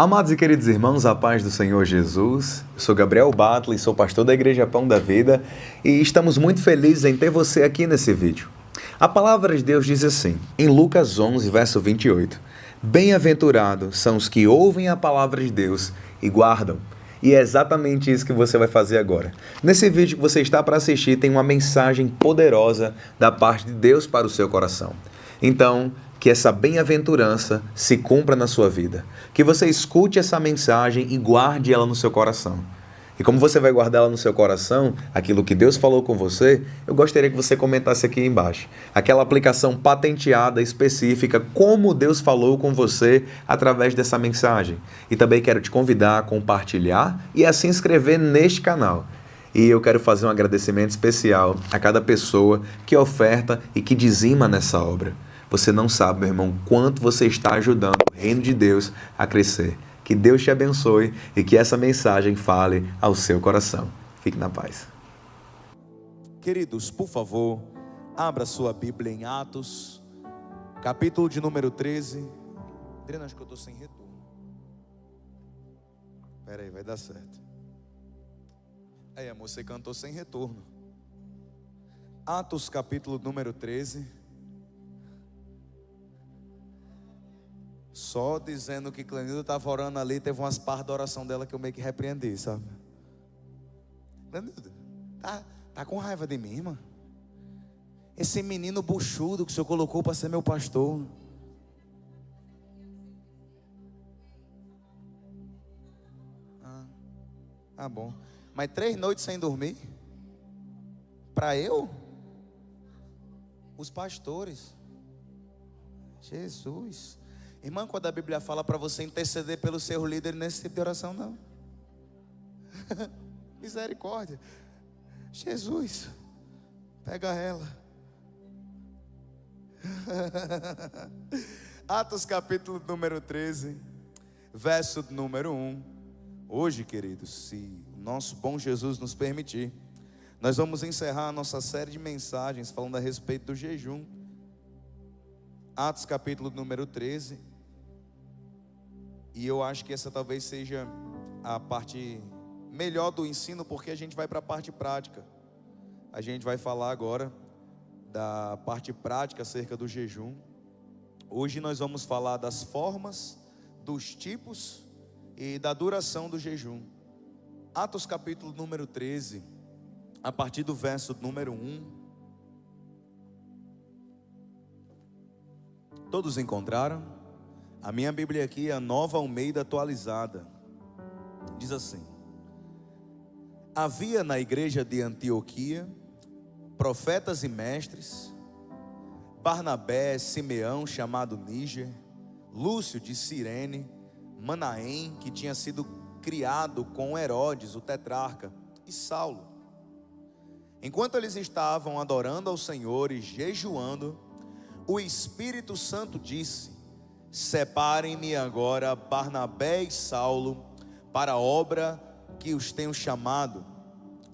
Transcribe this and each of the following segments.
Amados e queridos irmãos, a paz do Senhor Jesus. Eu sou Gabriel Battle e sou pastor da Igreja Pão da Vida e estamos muito felizes em ter você aqui nesse vídeo. A palavra de Deus diz assim, em Lucas 11, verso 28, Bem-aventurados são os que ouvem a palavra de Deus e guardam. E é exatamente isso que você vai fazer agora. Nesse vídeo que você está para assistir tem uma mensagem poderosa da parte de Deus para o seu coração. Então, que essa bem-aventurança se cumpra na sua vida. Que você escute essa mensagem e guarde ela no seu coração. E como você vai guardar ela no seu coração, aquilo que Deus falou com você, eu gostaria que você comentasse aqui embaixo. Aquela aplicação patenteada, específica, como Deus falou com você através dessa mensagem. E também quero te convidar a compartilhar e a se inscrever neste canal. E eu quero fazer um agradecimento especial a cada pessoa que oferta e que dizima nessa obra. Você não sabe, meu irmão, quanto você está ajudando o reino de Deus a crescer. Que Deus te abençoe e que essa mensagem fale ao seu coração. Fique na paz. Queridos, por favor, abra sua Bíblia em Atos, capítulo de número 13. Adriana, acho que eu estou sem retorno. Espera aí, vai dar certo. Aí, amor, você cantou sem retorno. Atos, capítulo número 13. Só dizendo que Clenilda estava orando ali, teve umas partes da oração dela que eu meio que repreendi, sabe? Clenilda, tá com raiva de mim, irmã? Esse menino buchudo que o senhor colocou para ser meu pastor. Ah, bom. Mas 3 noites sem dormir? Para eu? Os pastores. Jesus. Irmã, quando a Bíblia fala para você interceder pelo seu líder nesse tipo de oração, não. Misericórdia. Jesus, pega ela. Atos capítulo número 13, verso número 1. Hoje, queridos, se o nosso bom Jesus nos permitir, nós vamos encerrar a nossa série de mensagens falando a respeito do jejum. Atos capítulo número 13. E eu acho que essa talvez seja a parte melhor do ensino, porque a gente vai para a parte prática. A gente vai falar agora da parte prática acerca do jejum. Hoje nós vamos falar das formas, dos tipos e da duração do jejum. Atos capítulo número 13, a partir do verso número 1. Todos encontraram? A minha Bíblia aqui é a Nova Almeida atualizada. Diz assim: Havia na igreja de Antioquia profetas e mestres, Barnabé, Simeão, chamado Níger, Lúcio de Cirene, Manaém, que tinha sido criado com Herodes, o tetrarca, e Saulo. Enquanto eles estavam adorando ao Senhor e jejuando, o Espírito Santo disse: Separem-me agora Barnabé e Saulo para a obra que os tenho chamado.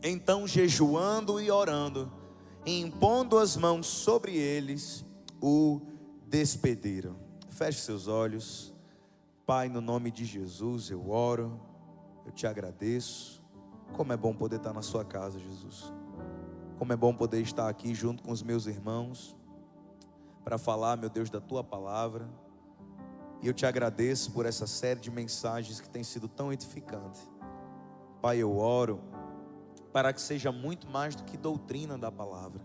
Então, jejuando e orando, e impondo as mãos sobre eles, o despediram. Feche seus olhos. Pai, no nome de Jesus eu oro, eu te agradeço. Como é bom poder estar na sua casa, Jesus. Como é bom poder estar aqui junto com os meus irmãos para falar, meu Deus, da tua palavra. E eu te agradeço por essa série de mensagens que tem sido tão edificante. Pai, eu oro para que seja muito mais do que doutrina da palavra,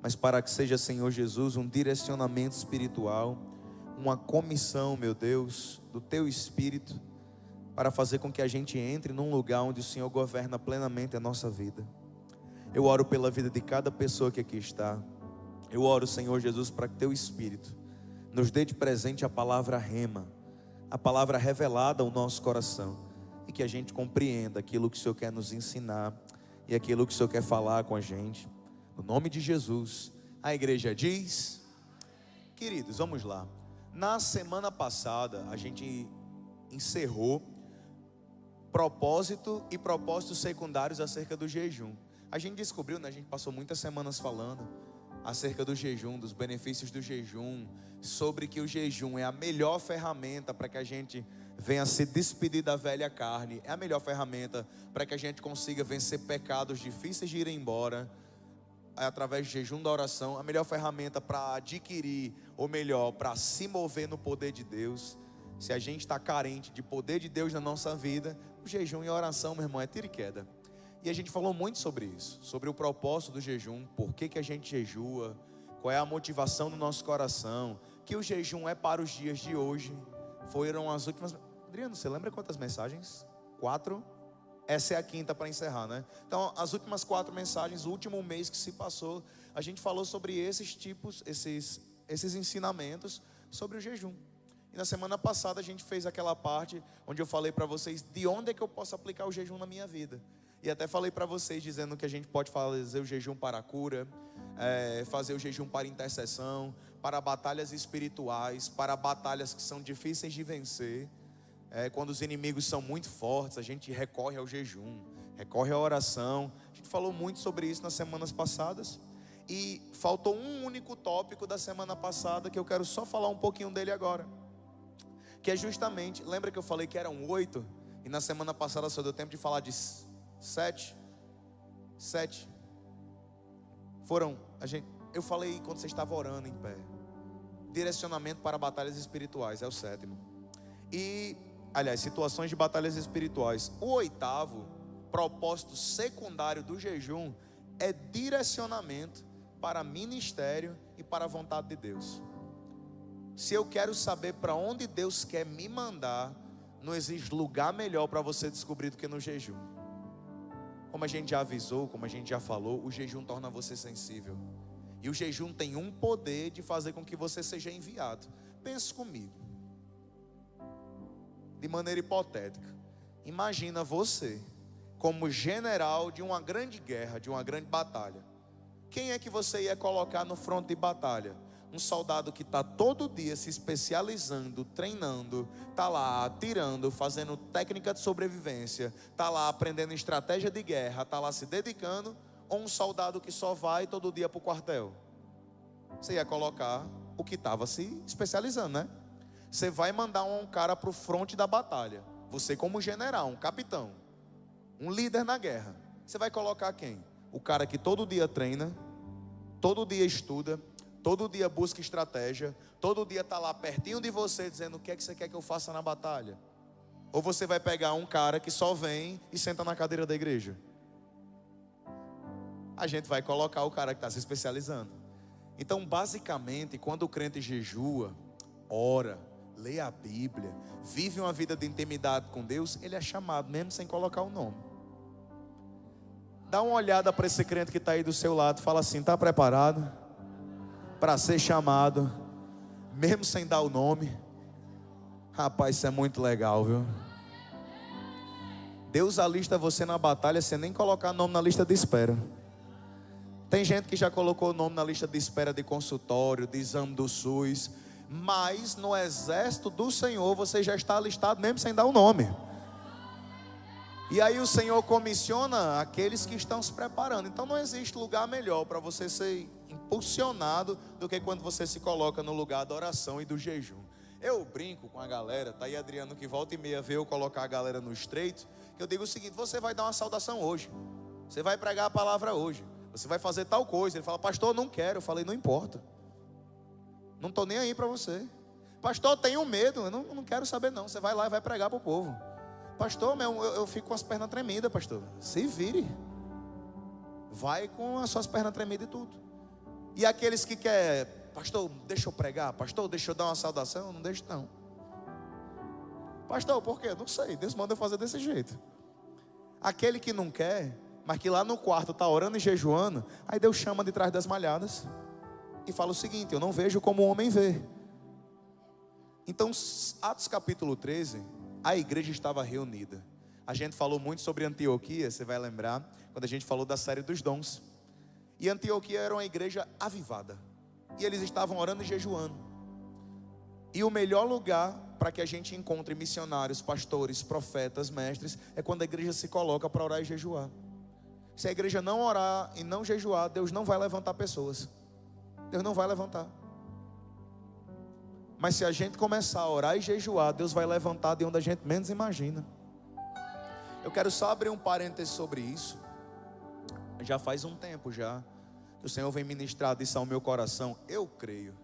mas para que seja, Senhor Jesus, um direcionamento espiritual, uma comissão, meu Deus, do teu Espírito, para fazer com que a gente entre num lugar onde o Senhor governa plenamente a nossa vida. Eu oro pela vida de cada pessoa que aqui está. Eu oro, Senhor Jesus, para que teu Espírito nos dê de presente a palavra rema, a palavra revelada ao nosso coração, e que a gente compreenda aquilo que o Senhor quer nos ensinar e aquilo que o Senhor quer falar com a gente. No nome de Jesus, a igreja diz. Queridos, vamos lá. Na semana passada a gente encerrou propósito e propósitos secundários acerca do jejum. A gente descobriu, né? A gente passou muitas semanas falando acerca do jejum, dos benefícios do jejum, sobre que o jejum é a melhor ferramenta para que a gente venha se despedir da velha carne. É a melhor ferramenta para que a gente consiga vencer pecados difíceis de ir embora, através de jejum da oração. A melhor ferramenta para adquirir, ou melhor, para se mover no poder de Deus. Se a gente está carente de poder de Deus na nossa vida, o jejum e a oração, meu irmão, é tiro e queda. E a gente falou muito sobre isso, sobre o propósito do jejum, por que a gente jejua, qual é a motivação do nosso coração, que o jejum é para os dias de hoje. Foram as últimas... Adriano, você lembra quantas mensagens? 4? Essa é a quinta para encerrar, né? Então, as últimas 4 mensagens, o último mês que se passou, a gente falou sobre esses tipos, esses ensinamentos sobre o jejum. E na semana passada a gente fez aquela parte onde eu falei para vocês de onde é que eu posso aplicar o jejum na minha vida. E até falei para vocês dizendo que a gente pode fazer o jejum para a cura, fazer o jejum para intercessão, para batalhas espirituais, para batalhas que são difíceis de vencer. Quando os inimigos são muito fortes, a gente recorre ao jejum, recorre à oração. A gente falou muito sobre isso nas semanas passadas. E faltou um único tópico da semana passada que eu quero só falar um pouquinho dele agora, que é justamente, lembra que eu falei que eram 8? E na semana passada só deu tempo de falar de 7. Eu falei quando você estava orando em pé. Direcionamento para batalhas espirituais, é o 7º. E, aliás, situações de batalhas espirituais. O 8º propósito secundário do jejum é direcionamento para ministério e para a vontade de Deus. Se eu quero saber para onde Deus quer me mandar, não existe lugar melhor para você descobrir do que no jejum. Como a gente já avisou, como a gente já falou, o jejum torna você sensível. E o jejum tem um poder de fazer com que você seja enviado. Pense comigo, de maneira hipotética. Imagina você como general de uma grande guerra, de uma grande batalha. Quem é que você ia colocar no fronte de batalha? Um soldado que está todo dia se especializando, treinando, está lá atirando, fazendo técnica de sobrevivência, está lá aprendendo estratégia de guerra, está lá se dedicando, ou um soldado que só vai todo dia para o quartel? Você ia colocar o que estava se especializando, né? Você vai mandar um cara para o fronte da batalha. Você como general, um capitão, um líder na guerra. Você vai colocar quem? O cara que todo dia treina, todo dia estuda, todo dia busca estratégia, todo dia está lá pertinho de você dizendo o que é que você quer que eu faça na batalha? Ou você vai pegar um cara que só vem e senta na cadeira da igreja? A gente vai colocar o cara que está se especializando. Então, basicamente, quando o crente jejua, ora, lê a Bíblia, vive uma vida de intimidade com Deus, ele é chamado mesmo sem colocar o nome. Dá uma olhada para esse crente que está aí do seu lado, fala assim: está preparado para ser chamado mesmo sem dar o nome? Rapaz, isso é muito legal, viu? Deus alista você na batalha sem nem colocar nome na lista de espera. Tem gente que já colocou o nome na lista de espera de consultório, de exame do SUS, mas no exército do Senhor você já está alistado mesmo sem dar o nome. E aí o Senhor comissiona aqueles que estão se preparando. Então não existe lugar melhor para você ser impulsionado do que quando você se coloca no lugar da oração e do jejum. Eu brinco com a galera, tá aí Adriano que volta e meia vê eu colocar a galera no estreito, que eu digo o seguinte: você vai dar uma saudação hoje, você vai pregar a palavra hoje, você vai fazer tal coisa. Ele fala: pastor, não quero. Eu falei: não importa, não estou nem aí para você. Pastor, eu tenho medo. Eu não quero saber não, você vai lá e vai pregar para o povo. Pastor, eu fico com as pernas tremidas. Pastor, se vire, vai com as suas pernas tremidas e tudo. E aqueles que querem: pastor, deixa eu pregar, pastor, deixa eu dar uma saudação. Não deixo não. Pastor, por quê? Não sei, Deus manda eu fazer desse jeito. Aquele que não quer, mas que lá no quarto está orando e jejuando, aí Deus chama de trás das malhadas e fala o seguinte: eu não vejo como o homem vê. Então, Atos capítulo 13, a igreja estava reunida. A gente falou muito sobre Antioquia, você vai lembrar, quando a gente falou da série dos dons. E Antioquia era uma igreja avivada, e eles estavam orando e jejuando. E o melhor lugar para que a gente encontre missionários, pastores, profetas, mestres, é quando a igreja se coloca para orar e jejuar. Se a igreja não orar e não jejuar, Deus não vai levantar pessoas. Deus não vai levantar. Mas se a gente começar a orar e jejuar, Deus vai levantar de onde a gente menos imagina. Eu quero só abrir um parêntese sobre isso. Já faz um tempo já que o Senhor vem ministrar isso ao meu coração. Eu creio.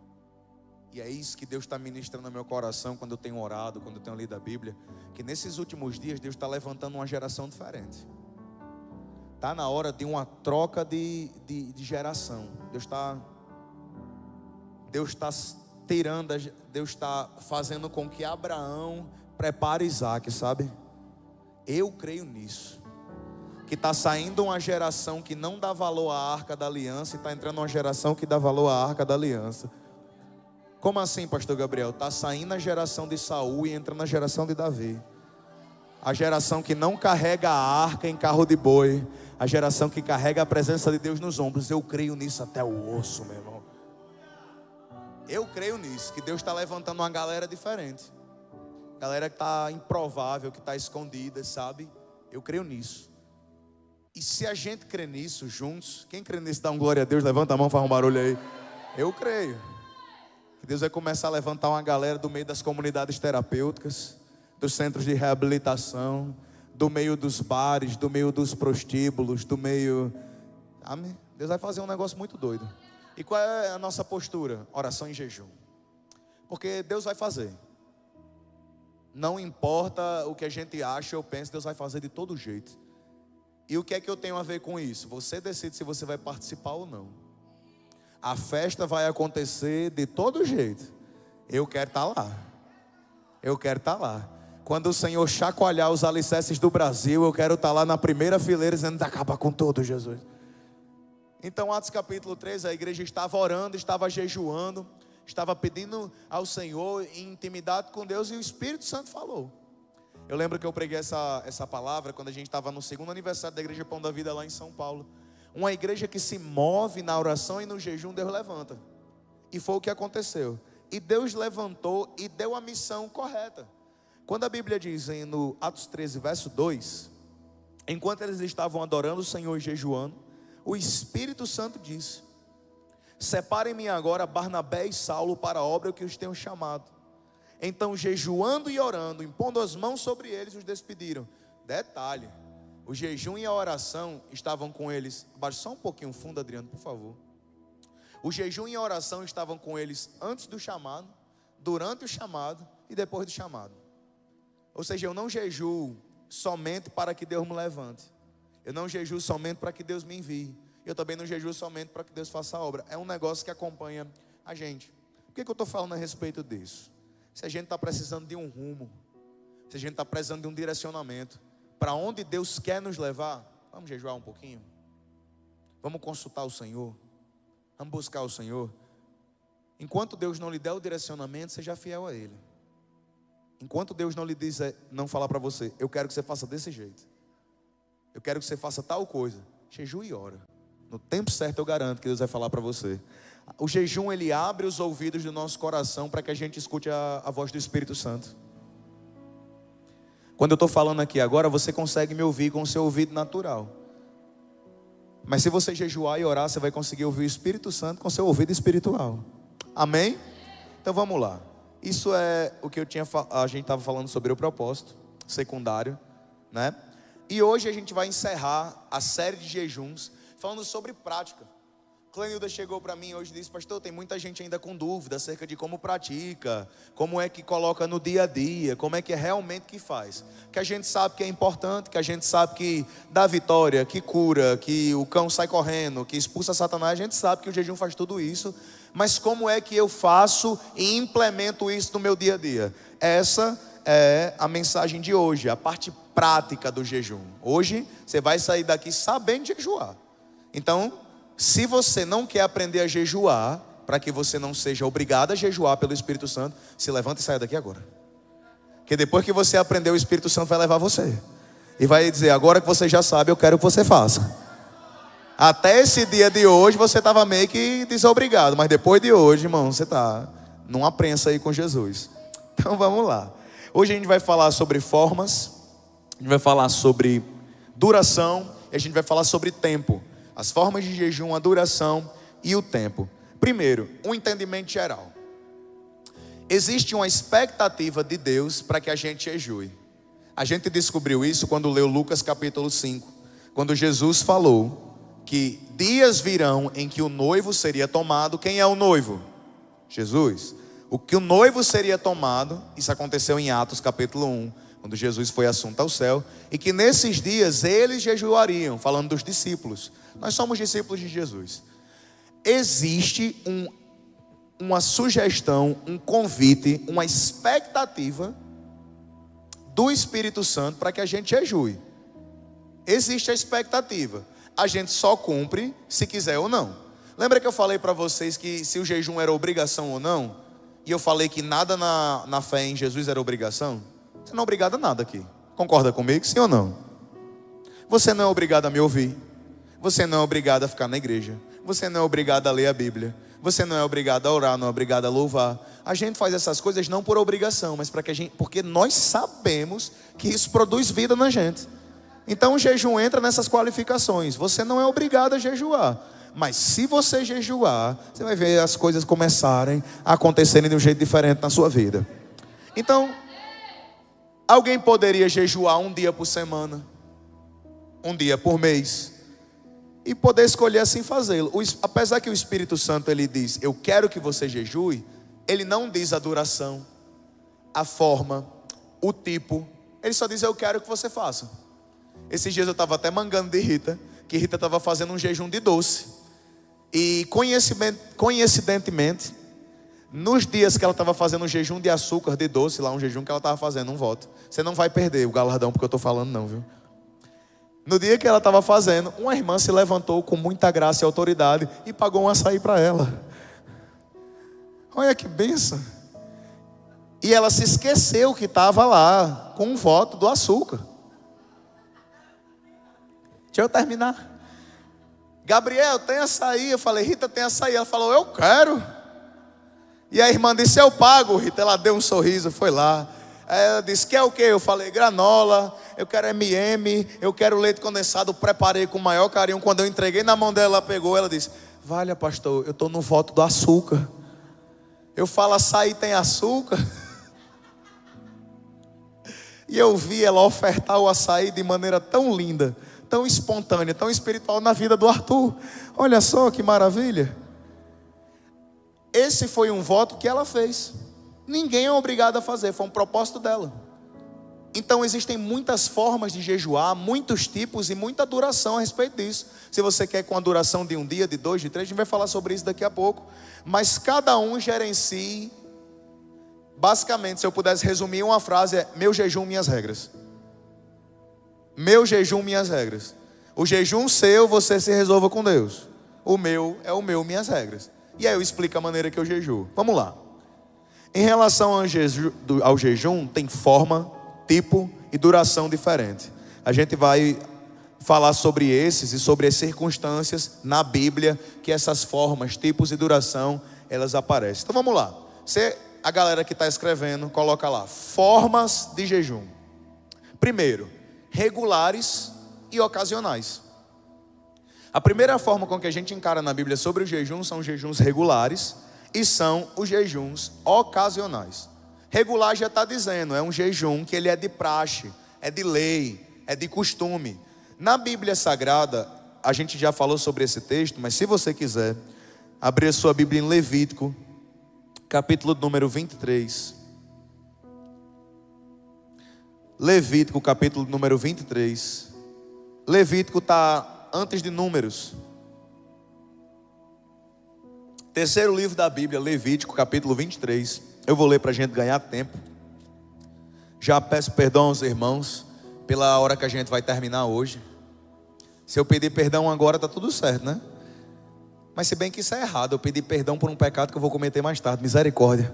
E é isso que Deus está ministrando ao meu coração quando eu tenho orado, quando eu tenho lido a Bíblia. Que nesses últimos dias Deus está levantando uma geração diferente. Está na hora de uma troca de geração. Deus está tirando, Deus está fazendo com que Abraão prepare Isaac, sabe? Eu creio nisso. Que está saindo uma geração que não dá valor à arca da aliança e está entrando uma geração que dá valor à arca da aliança. Como assim, pastor Gabriel? Está saindo a geração de Saul e entrando a geração de Davi. A geração que não carrega a arca em carro de boi. A geração que carrega a presença de Deus nos ombros. Eu creio nisso até o osso, meu irmão. Eu creio nisso, que Deus está levantando uma galera diferente. Galera que está improvável, que está escondida, sabe? Eu creio nisso. E se a gente crê nisso juntos, quem crê nisso dá um glória a Deus, levanta a mão, faz um barulho aí. Eu creio que Deus vai começar a levantar uma galera do meio das comunidades terapêuticas, dos centros de reabilitação, do meio dos bares, do meio dos prostíbulos, do meio... Amém? Deus vai fazer um negócio muito doido. E qual é a nossa postura? Oração e jejum. Porque Deus vai fazer. Não importa o que a gente acha ou pensa, Deus vai fazer de todo jeito. E o que é que eu tenho a ver com isso? Você decide se você vai participar ou não. A festa vai acontecer de todo jeito. Eu quero estar lá. Eu quero estar lá. Quando o Senhor chacoalhar os alicerces do Brasil, eu quero estar lá na primeira fileira dizendo: acaba com tudo, Jesus. Então, Atos capítulo 3, a igreja estava orando, estava jejuando, estava pedindo ao Senhor em intimidade com Deus, e o Espírito Santo falou. Eu lembro que eu preguei essa palavra quando a gente estava no segundo aniversário da Igreja Pão da Vida lá em São Paulo. Uma igreja que se move na oração e no jejum, Deus levanta. E foi o que aconteceu. E Deus levantou e deu a missão correta. Quando a Bíblia diz no Atos 13, verso 2, enquanto eles estavam adorando o Senhor e jejuando, o Espírito Santo disse: separem-me agora Barnabé e Saulo para a obra que os tenho chamado. Então, jejuando e orando, impondo as mãos sobre eles, os despediram. Detalhe: o jejum e a oração estavam com eles. Abaixa só um pouquinho o fundo, Adriano, por favor. O jejum e a oração estavam com eles antes do chamado, durante o chamado e depois do chamado. Ou seja, eu não jejuo somente para que Deus me levante. Eu não jejuo somente para que Deus me envie. Eu também não jejuo somente para que Deus faça a obra. É um negócio que acompanha a gente. Por que eu estou falando a respeito disso? Se a gente está precisando de um rumo, se a gente está precisando de um direcionamento, para onde Deus quer nos levar, vamos jejuar um pouquinho. Vamos consultar o Senhor. Vamos buscar o Senhor. Enquanto Deus não lhe der o direcionamento, seja fiel a Ele. Enquanto Deus não lhe dizer, não falar para você: eu quero que você faça desse jeito, eu quero que você faça tal coisa, jejue e ora. No tempo certo eu garanto que Deus vai falar para você. O jejum, ele abre os ouvidos do nosso coração para que a gente escute a voz do Espírito Santo. Quando eu estou falando aqui agora, você consegue me ouvir com o seu ouvido natural. Mas se você jejuar e orar, você vai conseguir ouvir o Espírito Santo com o seu ouvido espiritual. Amém? Então vamos lá. Isso é o que a gente estava falando sobre o propósito secundário, né? E hoje a gente vai encerrar a série de jejuns falando sobre prática. Clenilda chegou para mim hoje e disse: pastor, tem muita gente ainda com dúvida acerca de como pratica, como é que coloca no dia a dia, como é que é realmente que faz. Que a gente sabe que é importante, que a gente sabe que dá vitória, que cura, que o cão sai correndo, que expulsa Satanás. A gente sabe que o jejum faz tudo isso. Mas como é que eu faço e implemento isso no meu dia a dia? Essa é a mensagem de hoje, a parte prática do jejum. Hoje você vai sair daqui sabendo jejuar. Então, se você não quer aprender a jejuar, para que você não seja obrigado a jejuar pelo Espírito Santo, se levanta e saia daqui agora. Porque depois que você aprender, o Espírito Santo vai levar você e vai dizer: agora que você já sabe, eu quero que você faça. Até esse dia de hoje você estava meio que desobrigado, mas depois de hoje, irmão, você está numa prensa aí com Jesus. Então vamos lá. Hoje a gente vai falar sobre formas, a gente vai falar sobre duração e a gente vai falar sobre tempo. As formas de jejum, a duração e o tempo. Primeiro, um entendimento geral. Existe uma expectativa de Deus para que a gente jejue. A gente descobriu isso quando leu Lucas capítulo 5, quando Jesus falou que dias virão em que o noivo seria tomado. Quem é o noivo? Jesus. O que o noivo seria tomado, isso aconteceu em Atos capítulo 1, quando Jesus foi assunto ao céu, e que nesses dias eles jejuariam, falando dos discípulos. Nós somos discípulos de Jesus. Existe uma sugestão, um convite, uma expectativa do Espírito Santo para que a gente jejue. Existe a expectativa. A gente só cumpre se quiser ou não. Lembra que eu falei para vocês que se o jejum era obrigação ou não? E eu falei que nada na fé em Jesus era obrigação? Você não é obrigado a nada aqui. Concorda comigo, sim ou não? Você não é obrigado a me ouvir. Você não é obrigado a ficar na igreja. Você não é obrigado a ler a Bíblia. Você não é obrigado a orar, não é obrigado a louvar. A gente faz essas coisas não por obrigação, mas porque nós sabemos que isso produz vida na gente. Então o jejum entra nessas qualificações. Você não é obrigado a jejuar, mas se você jejuar, você vai ver as coisas começarem a acontecerem de um jeito diferente na sua vida. Então, alguém poderia jejuar um dia por semana, um dia por mês, e poder escolher assim fazê-lo. Apesar que o Espírito Santo ele diz, eu quero que você jejue, ele não diz a duração, a forma, o tipo. Ele só diz, eu quero que você faça. Esses dias eu estava até mangando de Rita, que Rita estava fazendo um jejum de doce. E coincidentemente, nos dias que ela estava fazendo um jejum de açúcar, de doce, lá um jejum que ela estava fazendo, um voto. Você não vai perder o galardão porque eu estou falando não, viu? No dia que ela estava fazendo, uma irmã se levantou com muita graça e autoridade e pagou um açaí para ela. Olha que bênção. E ela se esqueceu que estava lá com um voto do açúcar. Deixa eu terminar. Gabriel, tem açaí? Eu falei, Rita, tem açaí? Ela falou, eu quero. E a irmã disse, eu pago, Rita. Ela deu um sorriso, foi lá. Ela disse, quer o quê? Eu falei, granola, eu quero M&M, eu quero leite condensado. Preparei com o maior carinho. Quando eu entreguei na mão dela, ela pegou. Ela disse, valha pastor, eu estou no voto do açúcar. Eu falo, açaí tem açúcar? E eu vi ela ofertar o açaí de maneira tão linda, tão espontânea, tão espiritual na vida do Arthur. Olha só que maravilha. Esse foi um voto que ela fez. Ninguém é obrigado a fazer, foi um propósito dela. Então existem muitas formas de jejuar, muitos tipos e muita duração a respeito disso. Se você quer com a duração de um dia, de 2, de 3, a gente vai falar sobre isso daqui a pouco. Mas cada um gerencie. Basicamente, se eu pudesse resumir uma frase, é meu jejum, minhas regras. Meu jejum, minhas regras. O jejum seu, você se resolva com Deus. O meu é o meu, minhas regras. E aí eu explico a maneira que eu jejuo. Vamos lá. Em relação ao jejum, tem forma, tipo e duração diferente. A gente vai falar sobre esses e sobre as circunstâncias na Bíblia que essas formas, tipos e duração, elas aparecem. Então vamos lá. A galera que está escrevendo, coloca lá, formas de jejum. Primeiro, regulares e ocasionais. A primeira forma com que a gente encara na Bíblia sobre o jejum são os jejuns regulares e são os jejuns ocasionais. Regular já está dizendo, é um jejum que ele é de praxe, é de lei, é de costume. Na Bíblia Sagrada, a gente já falou sobre esse texto, mas se você quiser, abrir a sua Bíblia em Levítico, capítulo número 23. Levítico, capítulo número 23. Levítico está antes de Números. Terceiro livro da Bíblia, Levítico, capítulo 23. Eu vou ler para a gente ganhar tempo. Já peço perdão aos irmãos pela hora que a gente vai terminar hoje. Se eu pedir perdão agora, está tudo certo, né? Mas se bem que isso é errado, eu pedir perdão por um pecado que eu vou cometer mais tarde. Misericórdia.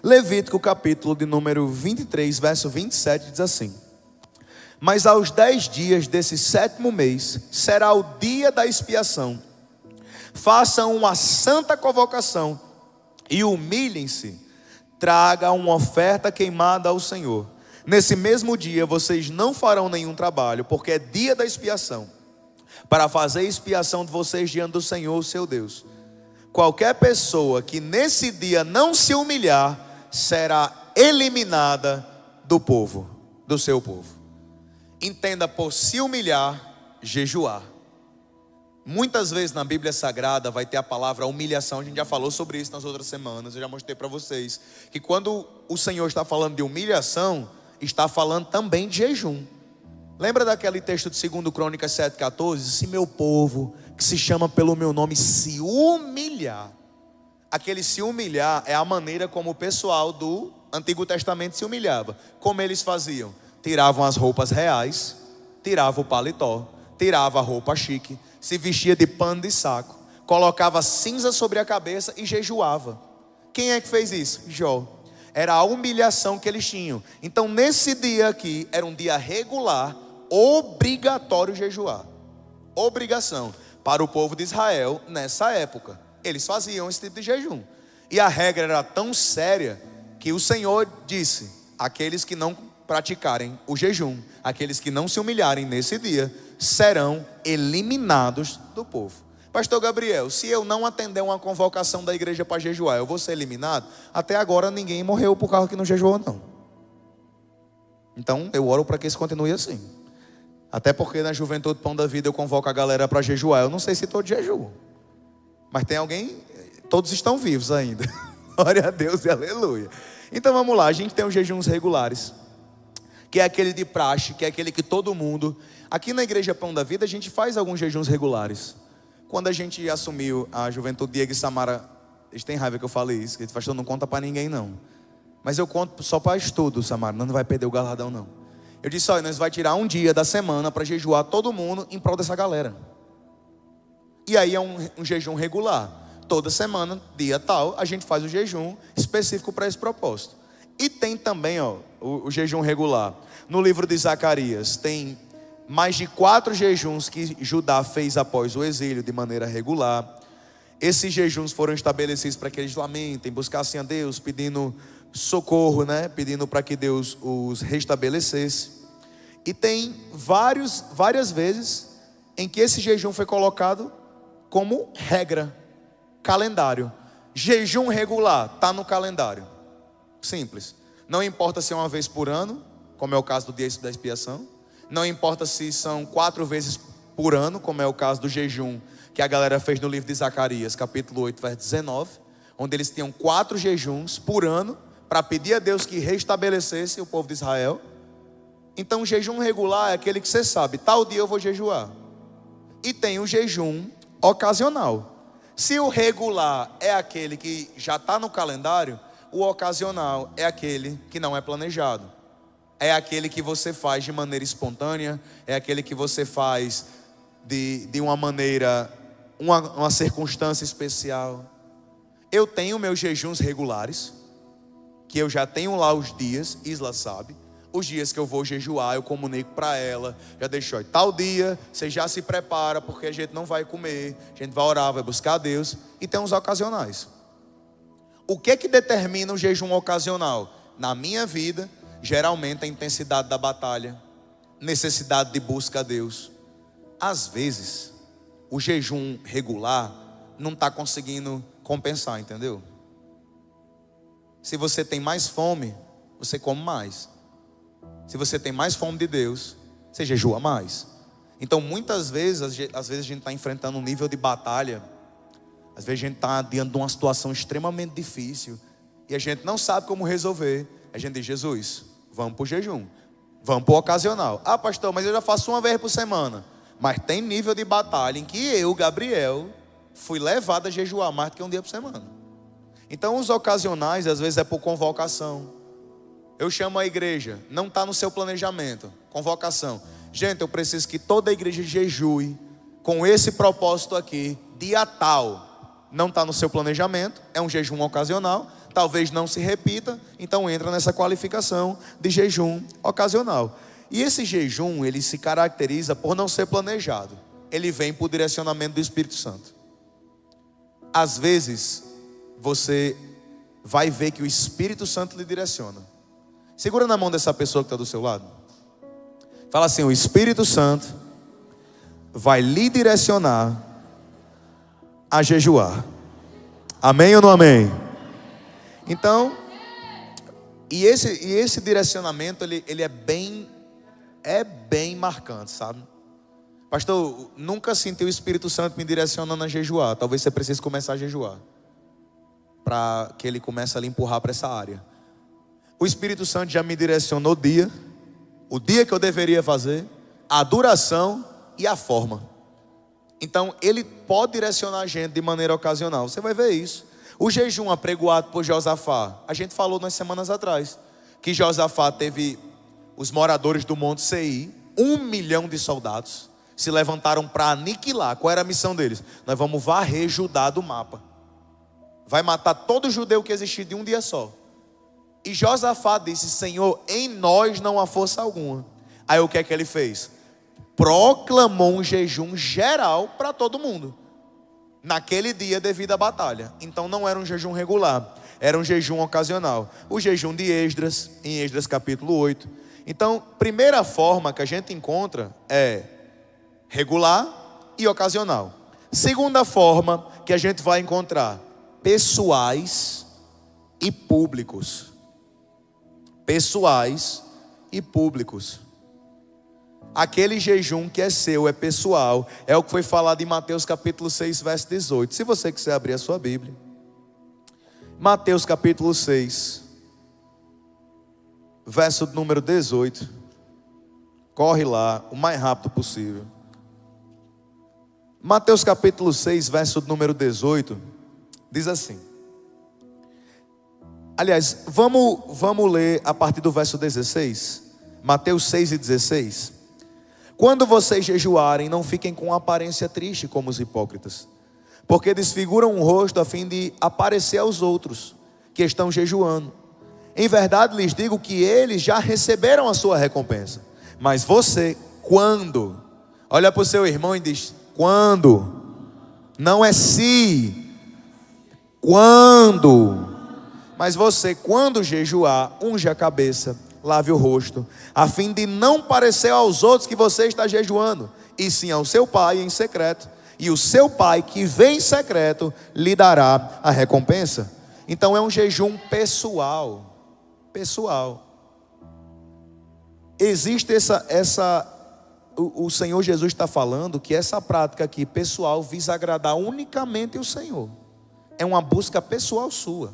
Levítico, capítulo de número 23, verso 27, diz assim: mas aos 10 dias desse 7º mês, será o dia da expiação. Façam uma santa convocação e humilhem-se. Tragam uma oferta queimada ao Senhor. Nesse mesmo dia vocês não farão nenhum trabalho, porque é dia da expiação, para fazer expiação de vocês diante do Senhor, seu Deus. Qualquer pessoa que nesse dia não se humilhar, será eliminada do povo, do seu povo. Entenda por se humilhar, jejuar. Muitas vezes na Bíblia Sagrada vai ter a palavra humilhação. A gente já falou sobre isso nas outras semanas. Eu já mostrei para vocês que quando o Senhor está falando de humilhação, está falando também de jejum. Lembra daquele texto de 2 Crônicas 7,14? Se meu povo, que se chama pelo meu nome, se humilhar. Aquele se humilhar é a maneira como o pessoal do Antigo Testamento se humilhava. Como eles faziam? Tiravam as roupas reais, tiravam o paletó, tirava a roupa chique, se vestia de pano de saco, colocava cinza sobre a cabeça e jejuava. Quem é que fez isso? Jó. Era a humilhação que eles tinham. Então nesse dia aqui, era um dia regular, obrigatório jejuar. Obrigação para o povo de Israel nessa época. Eles faziam esse tipo de jejum. E a regra era tão séria que o Senhor disse: aqueles que não praticarem o jejum, aqueles que não se humilharem nesse dia, serão eliminados do povo. Pastor Gabriel, se eu não atender uma convocação da igreja para jejuar, eu vou ser eliminado? Até agora ninguém morreu por causa que não jejuou, não. Então eu oro para que isso continue assim. Até porque na Juventude Pão da Vida eu convoco a galera para jejuar. Eu não sei se todo jejum, mas tem alguém, todos estão vivos ainda. Glória a Deus e aleluia. Então vamos lá, a gente tem os jejuns regulares, que é aquele de praxe, que é aquele que todo mundo... Aqui na Igreja Pão da Vida a gente faz alguns jejuns regulares. Quando a gente assumiu a Juventude, Diego e Samara, eles têm raiva que eu falei isso, que o pastor não conta para ninguém não. Mas eu conto só para estudo, Samara, não vai perder o galardão não. Eu disse: olha, nós vamos tirar um dia da semana para jejuar todo mundo em prol dessa galera. E aí é um jejum regular. Toda semana, dia tal, a gente faz o jejum específico para esse propósito. E tem também o jejum regular. No livro de Zacarias tem mais de 4 jejuns que Judá fez após o exílio de maneira regular. Esses jejuns foram estabelecidos para que eles lamentem, buscassem a Deus, pedindo socorro, pedindo para que Deus os restabelecesse. E tem várias vezes em que esse jejum foi colocado como regra, calendário. Jejum regular está no calendário. Simples. Não importa se é uma vez por ano, como é o caso do dia da expiação. Não importa se são 4 vezes por ano, como é o caso do jejum que a galera fez no livro de Zacarias, capítulo 8, verso 19, onde eles tinham 4 jejuns por ano para pedir a Deus que restabelecesse o povo de Israel. Então o jejum regular é aquele que você sabe, tal dia eu vou jejuar. E tem o jejum ocasional. Se o regular é aquele que já está no calendário, o ocasional é aquele que não é planejado. É aquele que você faz de maneira espontânea, é aquele que você faz de uma maneira, uma circunstância especial. Eu tenho meus jejuns regulares, que eu já tenho lá os dias, Isla sabe. Os dias que eu vou jejuar, eu comunico para ela, já deixou, tal dia, você já se prepara, porque a gente não vai comer, a gente vai orar, vai buscar a Deus. E tem os ocasionais. O que determina o jejum ocasional? Na minha vida, geralmente a intensidade da batalha, necessidade de busca a Deus. Às vezes, o jejum regular não está conseguindo compensar, entendeu? Se você tem mais fome, você come mais. Se você tem mais fome de Deus, você jejua mais. Então muitas vezes, às vezes a gente está enfrentando um nível de batalha. Às vezes a gente está diante de uma situação extremamente difícil e a gente não sabe como resolver. A gente diz: Jesus, vamos para o jejum, vamos para o ocasional. Ah, pastor, mas eu já faço uma vez por semana. Mas tem nível de batalha em que eu, Gabriel, fui levado a jejuar mais do que um dia por semana. Então os ocasionais às vezes é por convocação. Eu chamo a igreja, não está no seu planejamento, convocação. Gente, eu preciso que toda a igreja jejue com esse propósito aqui, dia tal. Não está no seu planejamento, é um jejum ocasional, talvez não se repita, então entra nessa qualificação de jejum ocasional. E esse jejum, ele se caracteriza por não ser planejado. Ele vem por direcionamento do Espírito Santo. Às vezes, você vai ver que o Espírito Santo lhe direciona. Segura na mão dessa pessoa que está do seu lado. Fala assim: o Espírito Santo vai lhe direcionar a jejuar. Amém ou não amém? Então, E esse direcionamento, ele é bem marcante, sabe? Pastor, nunca senti o Espírito Santo me direcionando a jejuar. Talvez você precise começar a jejuar, para que ele comece a lhe empurrar para essa área. O Espírito Santo já me direcionou o dia que eu deveria fazer, a duração e a forma. Então ele pode direcionar a gente de maneira ocasional. Você vai ver isso. O jejum apregoado por Josafá, a gente falou nas semanas atrás, que Josafá teve os moradores do Monte Seir, 1 milhão de soldados, se levantaram para aniquilar. Qual era a missão deles? Nós vamos varrer Judá do mapa. Vai matar todo judeu que existir de um dia só. E Josafá disse: Senhor, em nós não há força alguma. Aí o que é que ele fez? Proclamou um jejum geral para todo mundo naquele dia devido à batalha. Então não era um jejum regular, era um jejum ocasional. O jejum de Esdras, em Esdras capítulo 8. Então, primeira forma que a gente encontra é regular e ocasional. Segunda forma que a gente vai encontrar: pessoais e públicos. Pessoais e públicos. Aquele jejum que é seu, é pessoal, é o que foi falado em Mateus capítulo 6, verso 18. Se você quiser abrir a sua Bíblia, Mateus capítulo 6, verso número 18. Corre lá, o mais rápido possível. Mateus capítulo 6, verso número 18, diz assim. Aliás, vamos ler a partir do verso 16. Mateus 6 e 16. Quando vocês jejuarem, não fiquem com aparência triste como os hipócritas, porque desfiguram o rosto a fim de aparecer aos outros que estão jejuando. Em verdade lhes digo que eles já receberam a sua recompensa. Mas você, quando? Olha para o seu irmão e diz: quando? Não é se. Quando? Mas você, quando jejuar, unge a cabeça, lave o rosto, a fim de não parecer aos outros que você está jejuando, e sim ao seu pai em secreto, e o seu pai que vê em secreto lhe dará a recompensa. Então é um jejum pessoal. Existe o Senhor Jesus está falando que essa prática aqui pessoal visa agradar unicamente o Senhor. É uma busca pessoal sua,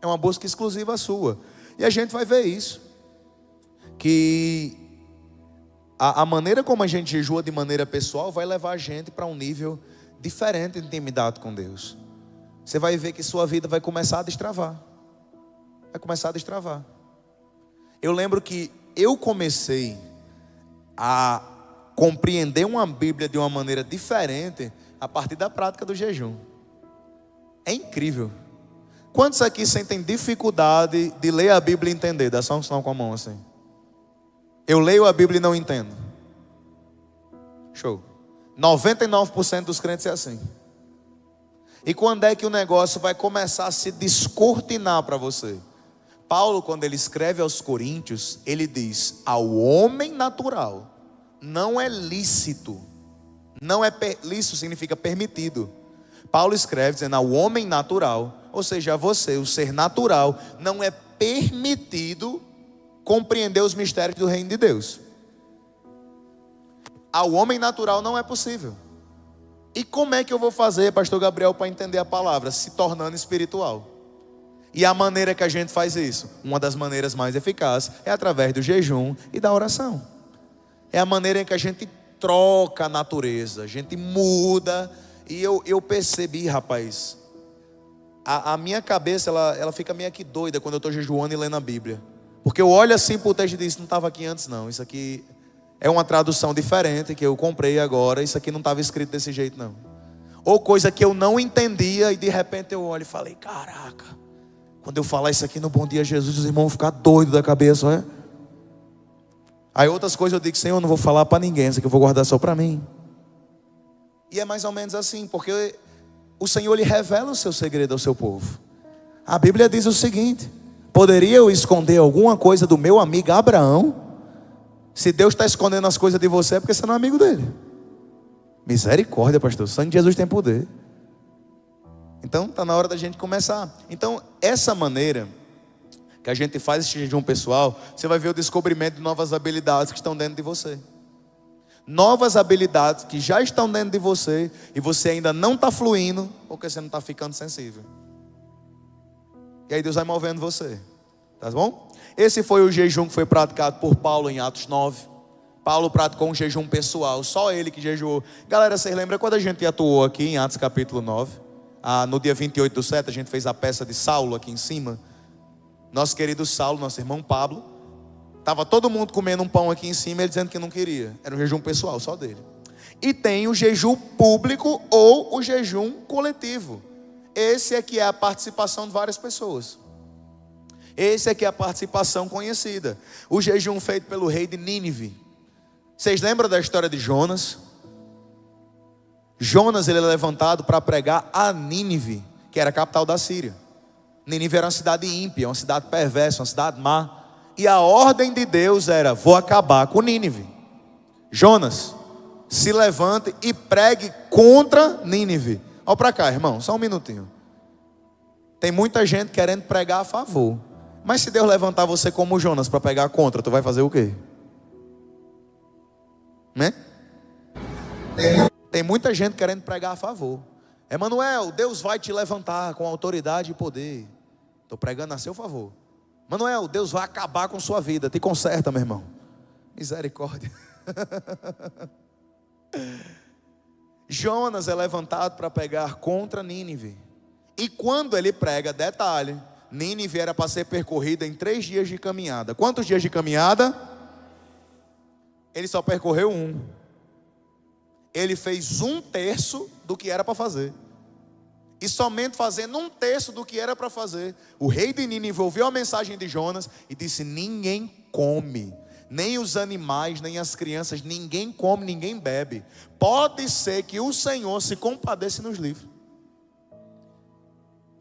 é uma busca exclusiva sua. E a gente vai ver isso, que a maneira como a gente jejua de maneira pessoal vai levar a gente para um nível diferente de intimidade com Deus. Você vai ver que sua vida vai começar a destravar. Eu lembro que eu comecei a compreender uma Bíblia de uma maneira diferente a partir da prática do jejum. É incrível. Quantos aqui sentem dificuldade de ler a Bíblia e entender? Dá só um sinal com a mão assim. Eu leio a Bíblia e não entendo. Show. 99% dos crentes é assim. E quando é que o negócio vai começar a se descortinar para você? Paulo, quando ele escreve aos Coríntios, ele diz: ao homem natural não é lícito. Não é lícito significa permitido. Paulo escreve dizendo: ao homem natural, ou seja, a você, o ser natural, não é permitido compreender os mistérios do reino de Deus. Ao homem natural não é possível. E como é que eu vou fazer, pastor Gabriel, para entender a palavra? Se tornando espiritual. E a maneira que a gente faz isso, uma das maneiras mais eficazes, é através do jejum e da oração. É a maneira em que a gente troca a natureza, a gente muda. E eu percebi, rapaz, a minha cabeça ela fica meio que doida quando eu estou jejuando e lendo a Bíblia. Porque eu olho assim para o texto e digo: isso não estava aqui antes não, isso aqui é uma tradução diferente que eu comprei agora, isso aqui não estava escrito desse jeito não. Ou coisa que eu não entendia e de repente eu olho e falei: caraca, quando eu falar isso aqui no Bom Dia Jesus, os irmãos vão ficar doidos da cabeça, não é? Aí outras coisas eu digo: Senhor, eu não vou falar para ninguém, isso aqui eu vou guardar só para mim. E é mais ou menos assim, porque o Senhor lhe revela o seu segredo ao seu povo. A Bíblia diz o seguinte: poderia eu esconder alguma coisa do meu amigo Abraão? Se Deus está escondendo as coisas de você, é porque você não é amigo dele. Misericórdia, pastor, o sangue de Jesus tem poder. Então está na hora da gente começar. Então essa maneira que a gente faz esse jejum pessoal, você vai ver o descobrimento de novas habilidades que estão dentro de você. Novas habilidades que já estão dentro de você e você ainda não está fluindo porque você não está ficando sensível. E aí Deus vai movendo você, tá bom? Esse foi o jejum que foi praticado por Paulo em Atos 9. Paulo praticou um jejum pessoal, só ele que jejuou. Galera, vocês lembram quando a gente atuou aqui em Atos capítulo 9? No dia 28/7 a gente fez a peça de Saulo aqui em cima. Nosso querido Saulo, nosso irmão Pablo, estava todo mundo comendo um pão aqui em cima, ele dizendo que não queria. Era um jejum pessoal, só dele. E tem o jejum público ou o jejum coletivo. Esse é que é a participação de várias pessoas. Esse é que é a participação conhecida. O jejum feito pelo rei de Nínive. Vocês lembram da história de Jonas? Jonas, ele é levantado para pregar a Nínive, que era a capital da Síria. Nínive era uma cidade ímpia, uma cidade perversa, uma cidade má. E a ordem de Deus era: vou acabar com Nínive. Jonas, se levante e pregue contra Nínive. Olha para cá, irmão, só um minutinho. Tem muita gente querendo pregar a favor. Mas se Deus levantar você como Jonas para pregar contra, tu vai fazer o quê? Né? Tem muita gente querendo pregar a favor. Emanuel, Deus vai te levantar com autoridade e poder. Estou pregando a seu favor. Emanuel, Deus vai acabar com sua vida. Te conserta, meu irmão. Misericórdia. Jonas é levantado para pregar contra Nínive. E quando ele prega, detalhe, Nínive era para ser percorrida em 3 dias de caminhada. Quantos dias de caminhada? Ele só percorreu 1. Ele fez 1/3 do que era para fazer. E somente fazendo 1/3 do que era para fazer, o rei de Nínive ouviu a mensagem de Jonas e disse: ninguém come, nem os animais, nem as crianças, ninguém come, ninguém bebe. Pode ser que o Senhor se compadeça e nos livre.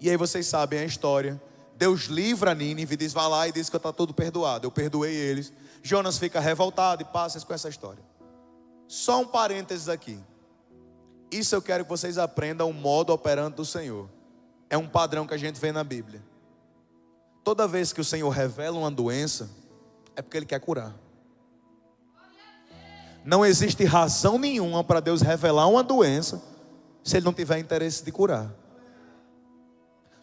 E aí vocês sabem a história. Deus livra Nínive e diz: vá lá e diz que está tudo perdoado. Eu perdoei eles. Jonas fica revoltado e passa com essa história. Só um parênteses aqui. Isso eu quero que vocês aprendam o modo operante do Senhor. É um padrão que a gente vê na Bíblia. Toda vez que o Senhor revela uma doença, é porque Ele quer curar. Não existe razão nenhuma para Deus revelar uma doença se Ele não tiver interesse de curar.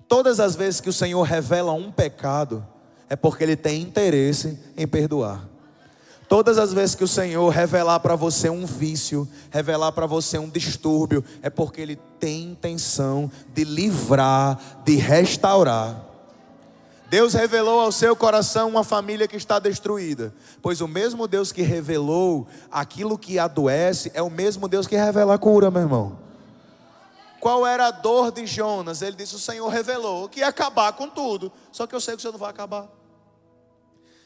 Todas as vezes que o Senhor revela um pecado, é porque Ele tem interesse em perdoar. Todas as vezes que o Senhor revelar para você um vício, revelar para você um distúrbio, é porque Ele tem intenção de livrar, de restaurar. Deus revelou ao seu coração uma família que está destruída, pois o mesmo Deus que revelou aquilo que adoece, é o mesmo Deus que revela a cura, meu irmão. Qual era a dor de Jonas? Ele disse: o Senhor revelou que ia acabar com tudo, só que eu sei que o Senhor não vai acabar.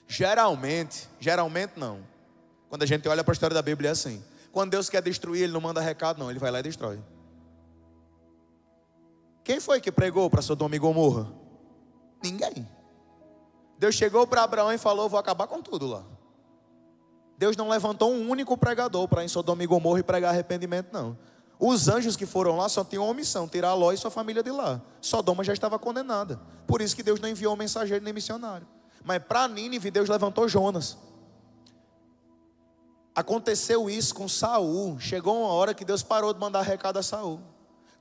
Geralmente não. Quando a gente olha para a história da Bíblia é assim. Quando Deus quer destruir, Ele não manda recado não, Ele vai lá e destrói. Quem foi que pregou para Sodoma e Gomorra? Ninguém. Deus chegou para Abraão e falou: vou acabar com tudo lá. Deus não levantou um único pregador para ir em Sodoma e Gomorra e pregar arrependimento não. Os anjos que foram lá só tinham uma missão: tirar Ló e sua família de lá. Sodoma já estava condenada. Por isso que Deus não enviou um mensageiro nem missionário. Mas para Nínive Deus levantou Jonas. Aconteceu isso com Saul. Chegou uma hora que Deus parou de mandar recado a Saul.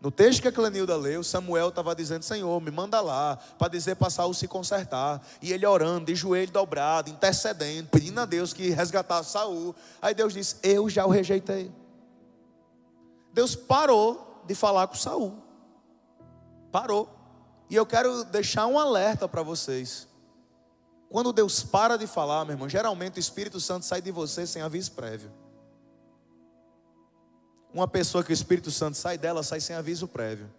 No texto que a Clenilda leu, Samuel estava dizendo: Senhor, me manda lá para dizer para Saul se consertar. E ele orando, de joelho dobrado, intercedendo, pedindo a Deus que resgatasse Saul. Aí Deus disse: eu já o rejeitei. Deus parou de falar com Saul. Parou. E eu quero deixar um alerta para vocês. Quando Deus para de falar, meu irmão, geralmente o Espírito Santo sai de você sem aviso prévio. Uma pessoa que o Espírito Santo sai dela, sai sem aviso prévio.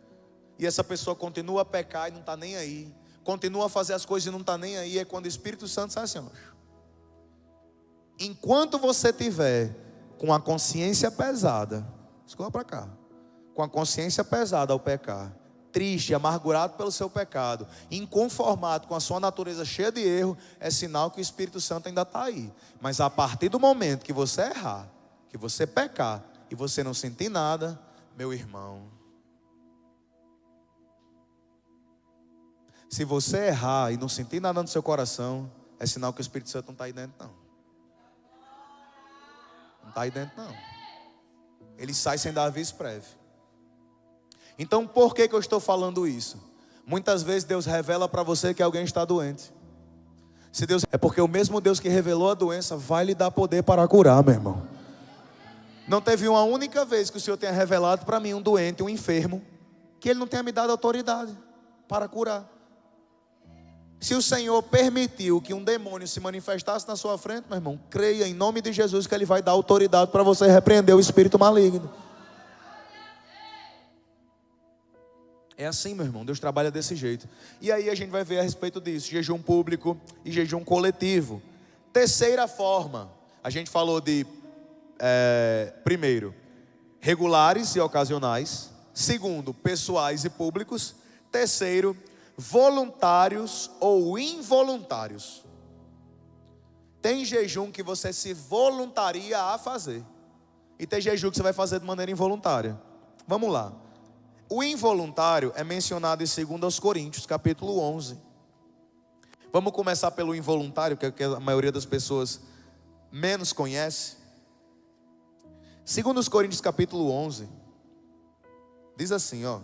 E essa pessoa continua a pecar e não está nem aí. Continua a fazer as coisas e não está nem aí. É quando o Espírito Santo sai assim, ó. Enquanto você tiver com a consciência pesada, escuta para cá, com a consciência pesada ao pecar, triste, amargurado pelo seu pecado, inconformado com a sua natureza cheia de erro, é sinal que o Espírito Santo ainda está aí. Mas a partir do momento que você errar, que você pecar e você não sentir nada, meu irmão, Se você errar e não sentir nada no seu coração, é sinal que o Espírito Santo não está aí dentro, não. Não está aí dentro, não. Ele sai sem dar aviso prévio. Então, por que eu estou falando isso? Muitas vezes Deus revela para você que alguém está doente. Se Deus, é porque o mesmo Deus que revelou a doença vai lhe dar poder para curar, meu irmão. Não teve uma única vez que o Senhor tenha revelado para mim um doente, um enfermo, que Ele não tenha me dado autoridade para curar. Se o Senhor permitiu que um demônio se manifestasse na sua frente, meu irmão, creia em nome de Jesus que Ele vai dar autoridade para você repreender o espírito maligno. É assim, meu irmão, Deus trabalha desse jeito. E aí a gente vai ver a respeito disso, jejum público e jejum coletivo. Terceira forma, a gente falou de, primeiro, regulares e ocasionais. Segundo, pessoais e públicos. Terceiro, voluntários ou involuntários. Tem jejum que você se voluntaria a fazer, e tem jejum que você vai fazer de maneira involuntária. Vamos lá. O involuntário é mencionado em 2 Coríntios, capítulo 11. Vamos começar pelo involuntário, que é o que a maioria das pessoas menos conhece. 2 Coríntios, capítulo 11. Diz assim, ó.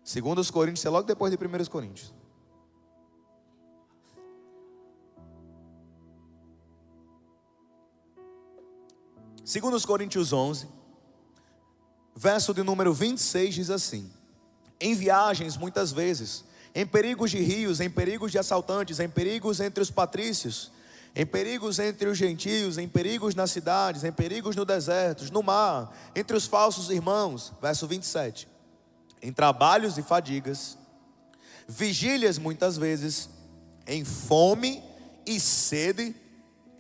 Segundo Coríntios, é logo depois de 1 Coríntios. Segundo Coríntios 11, verso de número 26 diz assim: em viagens muitas vezes, em perigos de rios, em perigos de assaltantes, em perigos entre os patrícios, em perigos entre os gentios, em perigos nas cidades, em perigos no deserto, no mar, entre os falsos irmãos. Verso 27, em trabalhos e fadigas, vigílias muitas vezes, em fome e sede,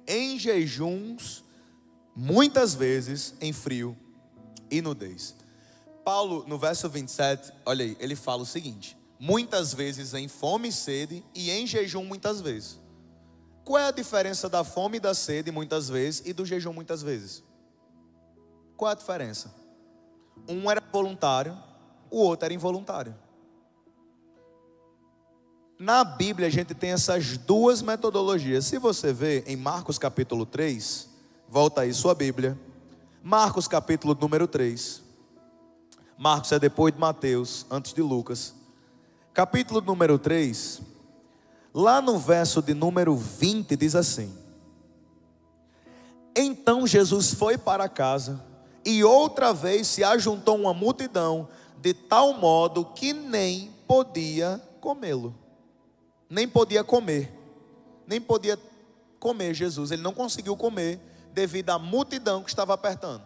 em jejuns, muitas vezes em frio e nudez. Paulo, no verso 27, olha aí, ele fala o seguinte: muitas vezes em fome e sede, e em jejum muitas vezes. Qual é a diferença da fome e da sede muitas vezes e do jejum muitas vezes? Qual é a diferença? Um era voluntário, o outro era involuntário. Na Bíblia a gente tem essas duas metodologias. Se você vê em Marcos capítulo 3, volta aí sua Bíblia, Marcos capítulo número 3. Marcos é depois de Mateus, antes de Lucas. Capítulo número 3, lá no verso de número 20 diz assim: então Jesus foi para casa, e outra vez se ajuntou uma multidão, de tal modo que nem podia comê-lo. Nem podia comer. Nem podia comer Jesus. Ele não conseguiu comer devido à multidão que estava apertando.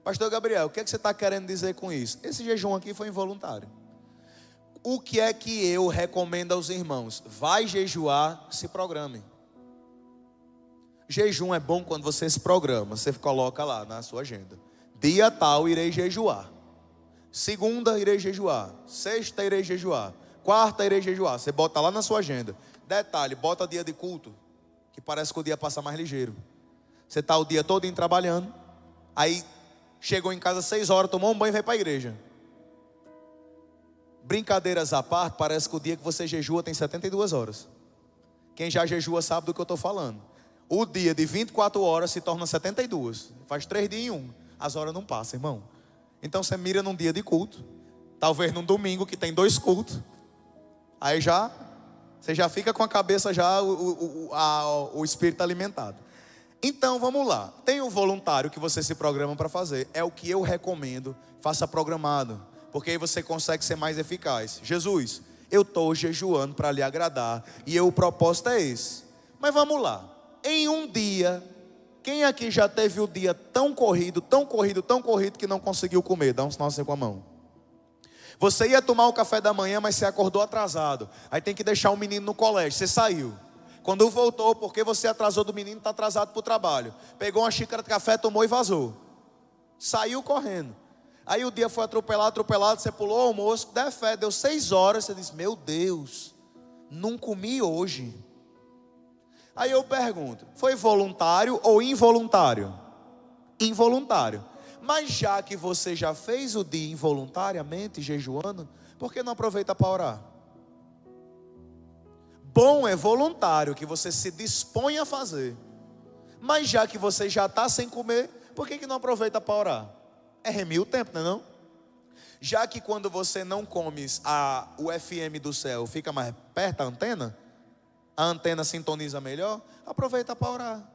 Pastor Gabriel, o que é que você está querendo dizer com isso? Esse jejum aqui foi involuntário. O que é que eu recomendo aos irmãos? Vai jejuar, se programe. Jejum é bom quando você se programa. Você coloca lá na sua agenda: dia tal irei jejuar. Segunda irei jejuar. Sexta irei jejuar. Quarta irei jejuar. Você bota lá na sua agenda. Detalhe, bota dia de culto, que parece que o dia passa mais ligeiro. Você está o dia todo trabalhando, aí chegou em casa 6 horas, tomou um banho e veio para a igreja. Brincadeiras à parte, parece que o dia que você jejua tem 72 horas. Quem já jejua sabe do que eu estou falando. O dia de 24 horas se torna 72. Faz 3 dias em 1. As horas não passam, irmão. Então você mira num dia de culto, talvez num domingo que tem 2 cultos. Aí você já fica com a cabeça já, o espírito alimentado. Então vamos lá. Tem um voluntário que você se programa para fazer. É o que eu recomendo. Faça programado, porque aí você consegue ser mais eficaz. Jesus, eu estou jejuando para lhe agradar, e o propósito é esse. Mas vamos lá. Em um dia, quem aqui já teve o dia tão corrido, que não conseguiu comer? Dá um sinal assim com a mão. Você ia tomar o café da manhã, mas você acordou atrasado. Aí tem que deixar o menino no colégio. Você saiu. Quando voltou, porque você atrasou do menino, está atrasado para o trabalho. Pegou uma xícara de café, tomou e vazou. Saiu correndo. Aí o dia foi atropelado, você pulou o almoço, der fé, deu 6 horas, você disse: meu Deus, não comi hoje. Aí eu pergunto, foi voluntário ou involuntário? Involuntário. Mas já que você já fez o dia involuntariamente, jejuando, por que não aproveita para orar? Bom é voluntário, que você se dispõe a fazer. Mas já que você já está sem comer, por que não aproveita para orar? É remir o tempo, não é não? Já que quando você não come, o FM do céu fica mais perto a antena sintoniza melhor, aproveita para orar.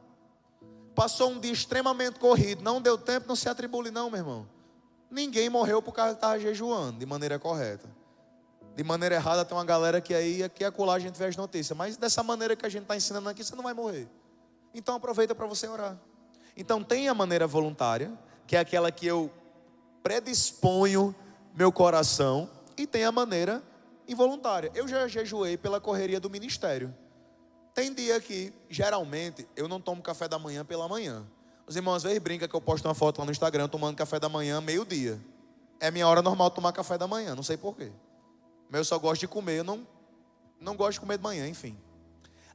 Passou um dia extremamente corrido, não deu tempo, não se atribule não, meu irmão. Ninguém morreu por causa que estava jejuando de maneira correta. De maneira errada tem uma galera que aí, aqui e acolá a gente vê as notícias. Mas dessa maneira que a gente está ensinando aqui, você não vai morrer. Então aproveita para você orar. Então tem a maneira voluntária, que é aquela que eu predisponho meu coração. E tem a maneira involuntária. Eu já jejuei pela correria do ministério. Tem dia que, geralmente, eu não tomo café da manhã pela manhã. Os irmãos às vezes brincam que eu posto uma foto lá no Instagram tomando café da manhã meio-dia. É minha hora normal de tomar café da manhã, não sei porquê. Mas eu só gosto de comer, eu não gosto de comer de manhã, enfim.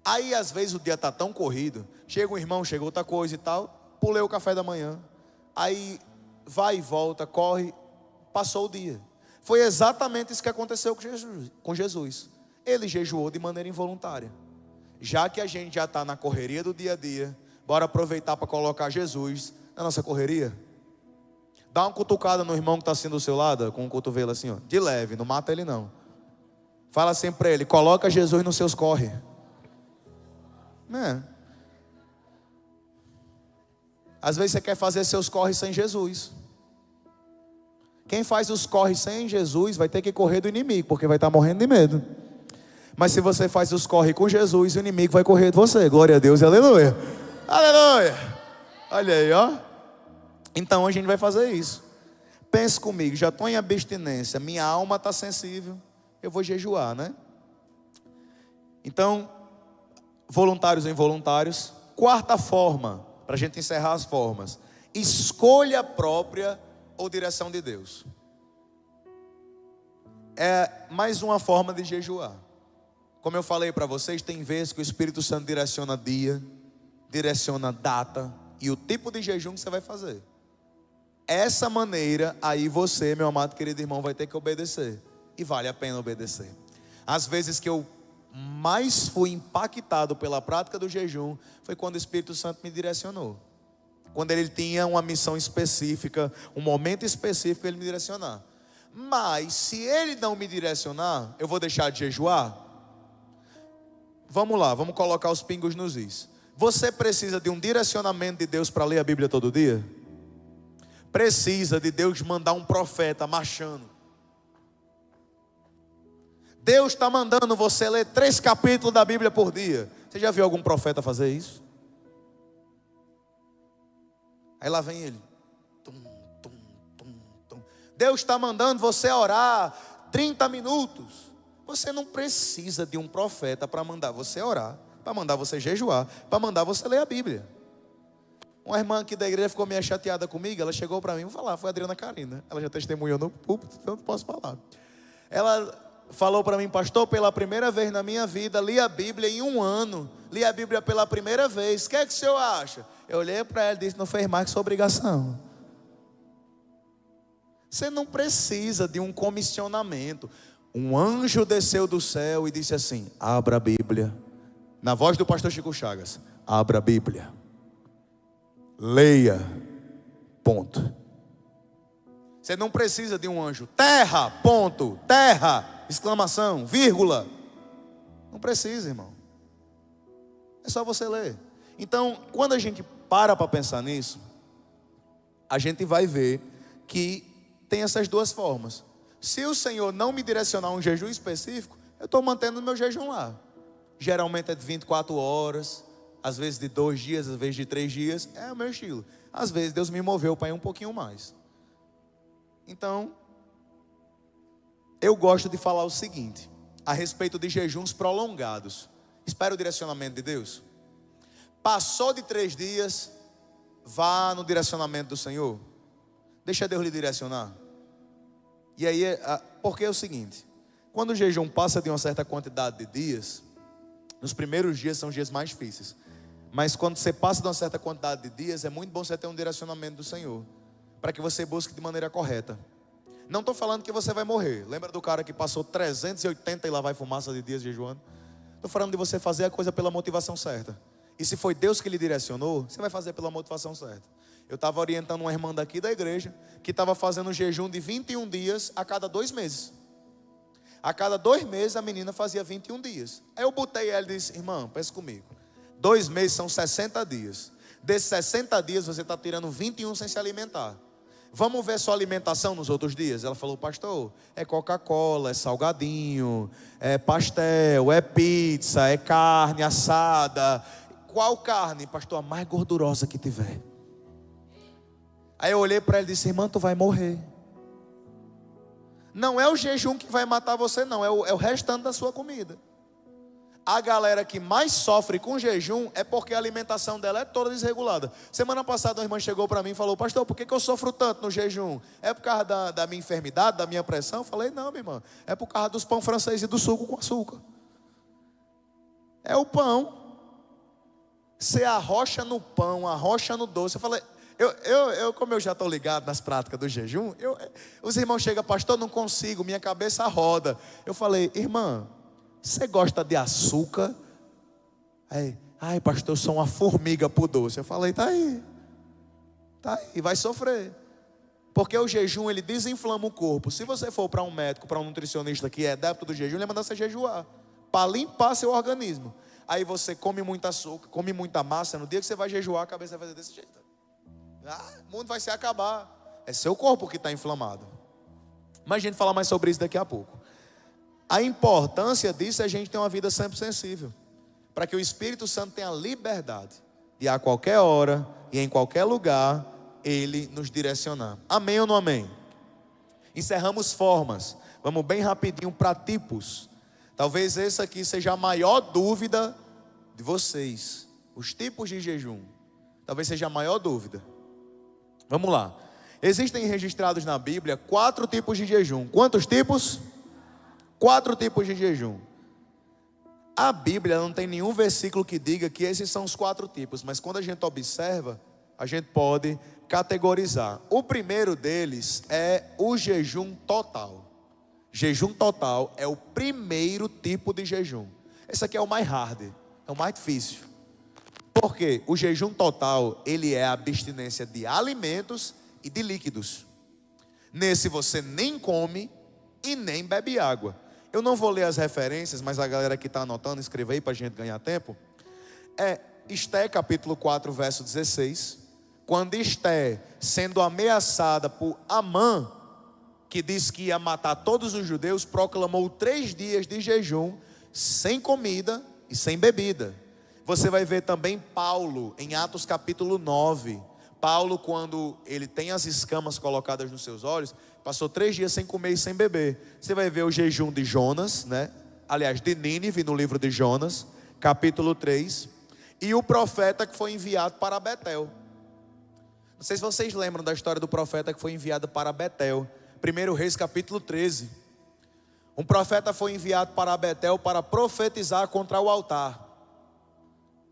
Aí às vezes o dia está tão corrido, chega um irmão, chega outra coisa e tal, pulei o café da manhã. Aí vai e volta, corre, passou o dia. Foi exatamente isso que aconteceu com Jesus. Ele jejuou de maneira involuntária. Já que a gente já está na correria do dia a dia, bora aproveitar para colocar Jesus na nossa correria. Dá uma cutucada no irmão que está assim do seu lado, com o cotovelo assim, ó, de leve, não mata ele não. Fala assim para ele, coloca Jesus nos seus corre. Às vezes você quer fazer seus corres sem Jesus. Quem faz os corres sem Jesus vai ter que correr do inimigo, porque vai estar morrendo de medo. Mas se você faz os corres com Jesus, o inimigo vai correr de você. Glória a Deus e aleluia. Aleluia. Olha aí, ó. Então a gente vai fazer isso. Pense comigo, já estou em abstinência, minha alma está sensível, eu vou jejuar, né? Então, voluntários ou involuntários. Quarta forma, para a gente encerrar as formas: escolha própria ou direção de Deus. É mais uma forma de jejuar. Como eu falei para vocês, tem vezes que o Espírito Santo direciona dia, direciona data e o tipo de jejum que você vai fazer. Essa maneira aí você, meu amado querido irmão, vai ter que obedecer. E vale a pena obedecer. Às vezes que eu mais fui impactado pela prática do jejum foi quando o Espírito Santo me direcionou. Quando ele tinha uma missão específica, um momento específico, ele me direcionar. Mas se ele não me direcionar, eu vou deixar de jejuar? Vamos lá, vamos colocar os pingos nos is. Você precisa de um direcionamento de Deus para ler a Bíblia todo dia? Precisa de Deus mandar um profeta marchando. Deus está mandando você ler 3 capítulos da Bíblia por dia. Você já viu algum profeta fazer isso? Aí lá vem ele. Deus está mandando você orar 30 minutos. Você não precisa de um profeta para mandar você orar, para mandar você jejuar, para mandar você ler a Bíblia. Uma irmã aqui da igreja ficou meio chateada comigo. Ela chegou para mim, vou falar, foi a Adriana Carina. Ela já testemunhou no púlpito, então não posso falar. Ela falou para mim, pastor, pela primeira vez na minha vida, li a Bíblia em 1 ano. Li a Bíblia pela primeira vez. O que é que o senhor acha? Eu olhei para ela e disse, não fez mais que sua obrigação. Você não precisa de um comissionamento. Um anjo desceu do céu e disse assim, abra a Bíblia. Na voz do pastor Chico Chagas, abra a Bíblia. Leia, ponto. Você não precisa de um anjo. Terra, ponto, terra, exclamação, vírgula. Não precisa, irmão. É só você ler. Então, quando a gente para pensar nisso, a gente vai ver que tem essas duas formas. Se o Senhor não me direcionar um jejum específico, eu estou mantendo o meu jejum lá. Geralmente é de 24 horas, às vezes de 2 dias, às vezes de 3 dias. É o meu estilo. Às vezes Deus me moveu para ir um pouquinho mais. Então, eu gosto de falar o seguinte, a respeito de jejuns prolongados. Espera o direcionamento de Deus. Passou de 3 dias, vá no direcionamento do Senhor. Deixa Deus lhe direcionar. E aí, porque é o seguinte, quando o jejum passa de uma certa quantidade de dias, nos primeiros dias são os dias mais difíceis. Mas quando você passa de uma certa quantidade de dias, é muito bom você ter um direcionamento do Senhor. para que você busque de maneira correta. Não estou falando que você vai morrer. Lembra do cara que passou 380 e lá vai fumaça de dias jejuando? Estou falando de você fazer a coisa pela motivação certa. E se foi Deus que lhe direcionou, você vai fazer pela motivação certa. Eu estava orientando uma irmã daqui da igreja, que estava fazendo um jejum de 21 dias a cada 2 meses. A cada 2 meses a menina fazia 21 dias. Aí eu botei ela e disse: irmã, pensa comigo. 2 meses são 60 dias. Desses 60 dias você está tirando 21 sem se alimentar. Vamos ver sua alimentação nos outros dias? Ela falou: pastor, é Coca-Cola, é salgadinho, é pastel, é pizza, é carne assada. Qual carne? Pastor, a mais gordurosa que tiver. Aí eu olhei para ela e disse: irmã, tu vai morrer. Não é o jejum que vai matar você, não, é o restante da sua comida. A galera que mais sofre com jejum é porque a alimentação dela é toda desregulada. Semana passada uma irmã chegou para mim e falou: pastor, por que eu sofro tanto no jejum? É por causa da minha enfermidade, da minha pressão? Eu falei: não, minha irmã, é por causa dos pão francês e do suco com açúcar. É o pão. Você arrocha no pão, arrocha no doce. Eu falei... como eu já estou ligado nas práticas do jejum, os irmãos chegam: pastor, não consigo, minha cabeça roda. Eu falei: irmã, você gosta de açúcar? Aí, ai pastor, eu sou uma formiga pro doce. Eu falei: tá aí, vai sofrer. Porque o jejum, ele desinflama o corpo. Se você for para um médico, para um nutricionista que é adepto do jejum, ele manda você jejuar, para limpar seu organismo. Aí você come muito açúcar, come muita massa. No dia que você vai jejuar, a cabeça vai fazer desse jeito. O mundo vai se acabar. É seu corpo que está inflamado. Mas a gente fala mais sobre isso daqui a pouco. A importância disso é a gente ter uma vida sempre sensível, para que o Espírito Santo tenha liberdade de a qualquer hora e em qualquer lugar Ele nos direcionar. Amém ou não amém? Encerramos formas. Vamos bem rapidinho para tipos. Talvez essa aqui seja a maior dúvida de vocês. Os tipos de jejum. Talvez seja a maior dúvida. Vamos lá. Existem registrados na Bíblia 4 tipos de jejum. Quantos tipos? 4 tipos de jejum. A Bíblia não tem nenhum versículo que diga que esses são os 4 tipos, mas quando a gente observa, a gente pode categorizar. O primeiro deles é o jejum total. Jejum total é o primeiro tipo de jejum. Esse aqui é o mais hard, é o mais difícil. Porque o jejum total, ele é a abstinência de alimentos e de líquidos. Nesse você nem come e nem bebe água. Eu não vou ler as referências, mas a galera que está anotando, escreva aí para a gente ganhar tempo. É Esté capítulo 4, verso 16. Quando Esté, sendo ameaçada por Amã, que disse que ia matar todos os judeus, proclamou 3 dias de jejum, sem comida e sem bebida. Você vai ver também Paulo, em Atos capítulo 9. Paulo, quando ele tem as escamas colocadas nos seus olhos, passou 3 dias sem comer e sem beber. Você vai ver o jejum de Jonas, né? Aliás, de Nínive, no livro de Jonas, capítulo 3. E o profeta que foi enviado para Betel. Não sei se vocês lembram da história do profeta que foi enviado para Betel. 1 Reis capítulo 13. Um profeta foi enviado para Betel para profetizar contra o altar.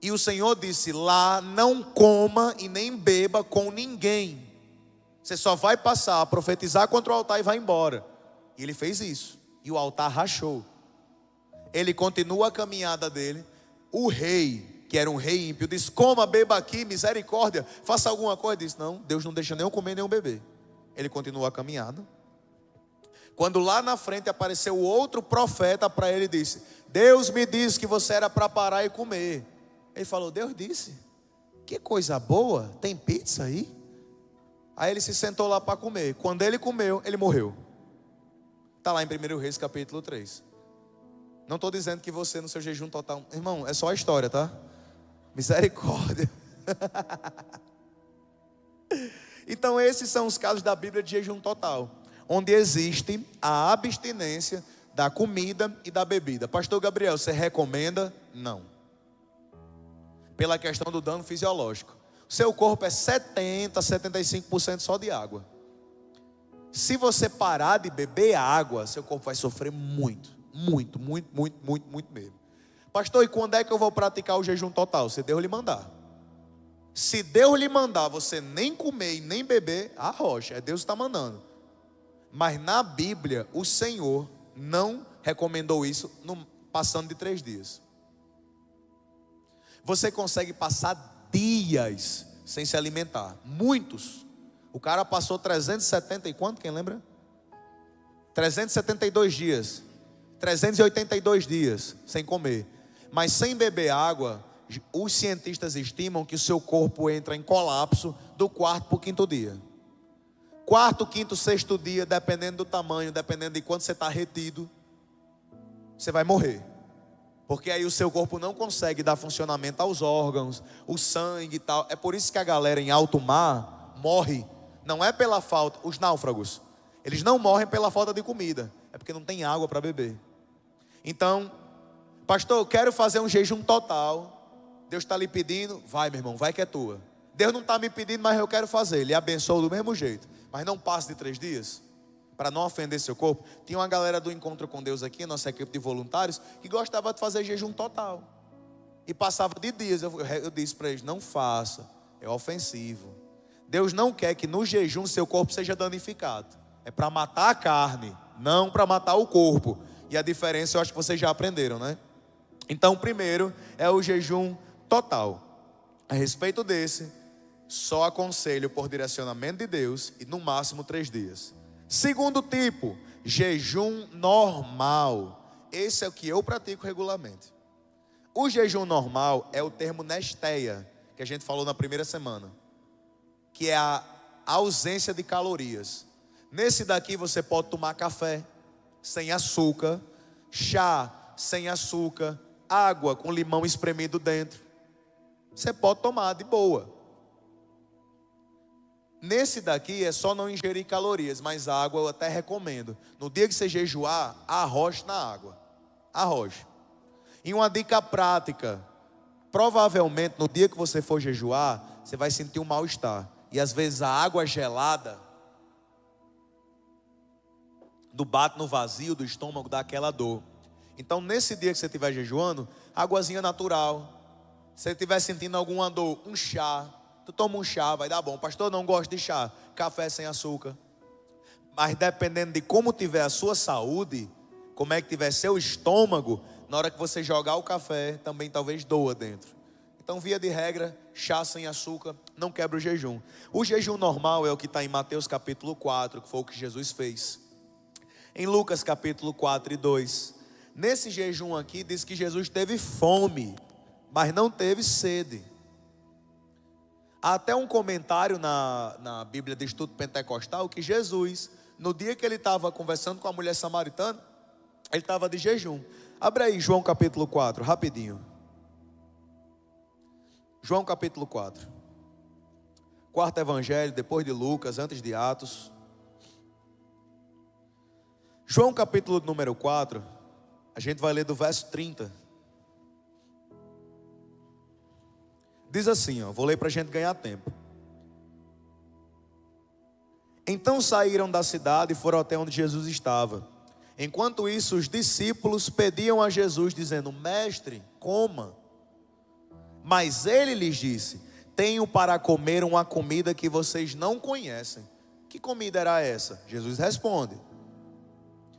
E o Senhor disse: lá não coma e nem beba com ninguém. Você só vai passar a profetizar contra o altar e vai embora. E ele fez isso. E o altar rachou. Ele continua a caminhada dele. O rei, que era um rei ímpio, disse: coma, beba aqui, misericórdia, faça alguma coisa. Ele disse: não, Deus não deixa nem eu comer nem eu beber. Ele continuou a caminhada. Quando lá na frente apareceu outro profeta para ele, disse: Deus me disse que você era para parar e comer. Ele falou: Deus disse? Que coisa boa, tem pizza aí? Aí ele se sentou lá para comer. Quando ele comeu, ele morreu. Está lá em 1 Reis capítulo 3. Não estou dizendo que você no seu jejum total, irmão, é só a história, tá? Misericórdia. Então esses são os casos da Bíblia de jejum total, onde existe a abstinência da comida e da bebida. Pastor Gabriel, você recomenda? Não. Pela questão do dano fisiológico. Seu corpo é 75% só de água. Se você parar de beber água, seu corpo vai sofrer muito mesmo. Pastor, e quando é que eu vou praticar o jejum total? Se Deus lhe mandar. Se Deus lhe mandar você nem comer e nem beber, arrocha, é Deus que está mandando. Mas na Bíblia, o Senhor não recomendou isso passando de 3 dias. Você consegue passar dias sem se alimentar, muitos. O cara passou 370 e quanto, quem lembra? 372 dias, 382 dias sem comer, mas sem beber água. Os cientistas estimam que o seu corpo entra em colapso do 4º para o 5º dia. 4º, 5º, 6º dia, dependendo do tamanho, dependendo de quanto você está retido, você vai morrer. Porque aí o seu corpo não consegue dar funcionamento aos órgãos, o sangue e tal. É por isso que a galera em alto mar morre. Não é pela falta, os náufragos, eles não morrem pela falta de comida, é porque não tem água para beber. Então, pastor, eu quero fazer um jejum total. Deus está lhe pedindo, vai meu irmão, vai que é tua. Deus não está me pedindo, mas eu quero fazer. Ele abençoa do mesmo jeito, mas não passe de 3 dias, para não ofender seu corpo. Tinha uma galera do Encontro com Deus aqui, nossa equipe de voluntários, que gostava de fazer jejum total, e passava de dias. Eu disse para eles, não faça, é ofensivo. Deus não quer que no jejum seu corpo seja danificado. É para matar a carne, não para matar o corpo. E a diferença eu acho que vocês já aprenderam, né? Então, primeiro é o jejum total. A respeito desse, só aconselho por direcionamento de Deus e no máximo 3 dias. Segundo tipo, jejum normal. Esse é o que eu pratico regularmente. O jejum normal é o termo nesteia, que a gente falou na primeira semana, que é a ausência de calorias. Nesse daqui você pode tomar café sem açúcar, chá sem açúcar, água com limão espremido dentro. Você pode tomar de boa. Nesse daqui é só não ingerir calorias, mas a água eu até recomendo. No dia que você jejuar, arroche na água. Arroche. E uma dica prática: provavelmente no dia que você for jejuar, você vai sentir um mal-estar. E às vezes a água gelada do bate no vazio do estômago dá aquela dor. Então nesse dia que você estiver jejuando, águazinha natural. Se você estiver sentindo alguma dor, um chá. Tu toma um chá, vai dar bom. Pastor, não gosto de chá. Café sem açúcar. Mas dependendo de como tiver a sua saúde, como é que tiver seu estômago, na hora que você jogar o café, também talvez doa dentro. Então, via de regra, chá sem açúcar não quebra o jejum. O jejum normal é o que está em Mateus capítulo 4, que foi o que Jesus fez. Em Lucas capítulo 4 e 2. Nesse jejum aqui, diz que Jesus teve fome, mas não teve sede. Há até um comentário na Bíblia de Estudo Pentecostal que Jesus, no dia que ele estava conversando com a mulher samaritana, ele estava de jejum. Abre aí João capítulo 4, rapidinho. João capítulo 4. Quarto evangelho, depois de Lucas, antes de Atos. João capítulo número 4, a gente vai ler do verso 30. Diz assim, vou ler para a gente ganhar tempo. Então saíram da cidade e foram até onde Jesus estava. Enquanto isso, os discípulos pediam a Jesus, dizendo: Mestre, coma. Mas ele lhes disse: Tenho para comer uma comida que vocês não conhecem. Que comida era essa? Jesus responde.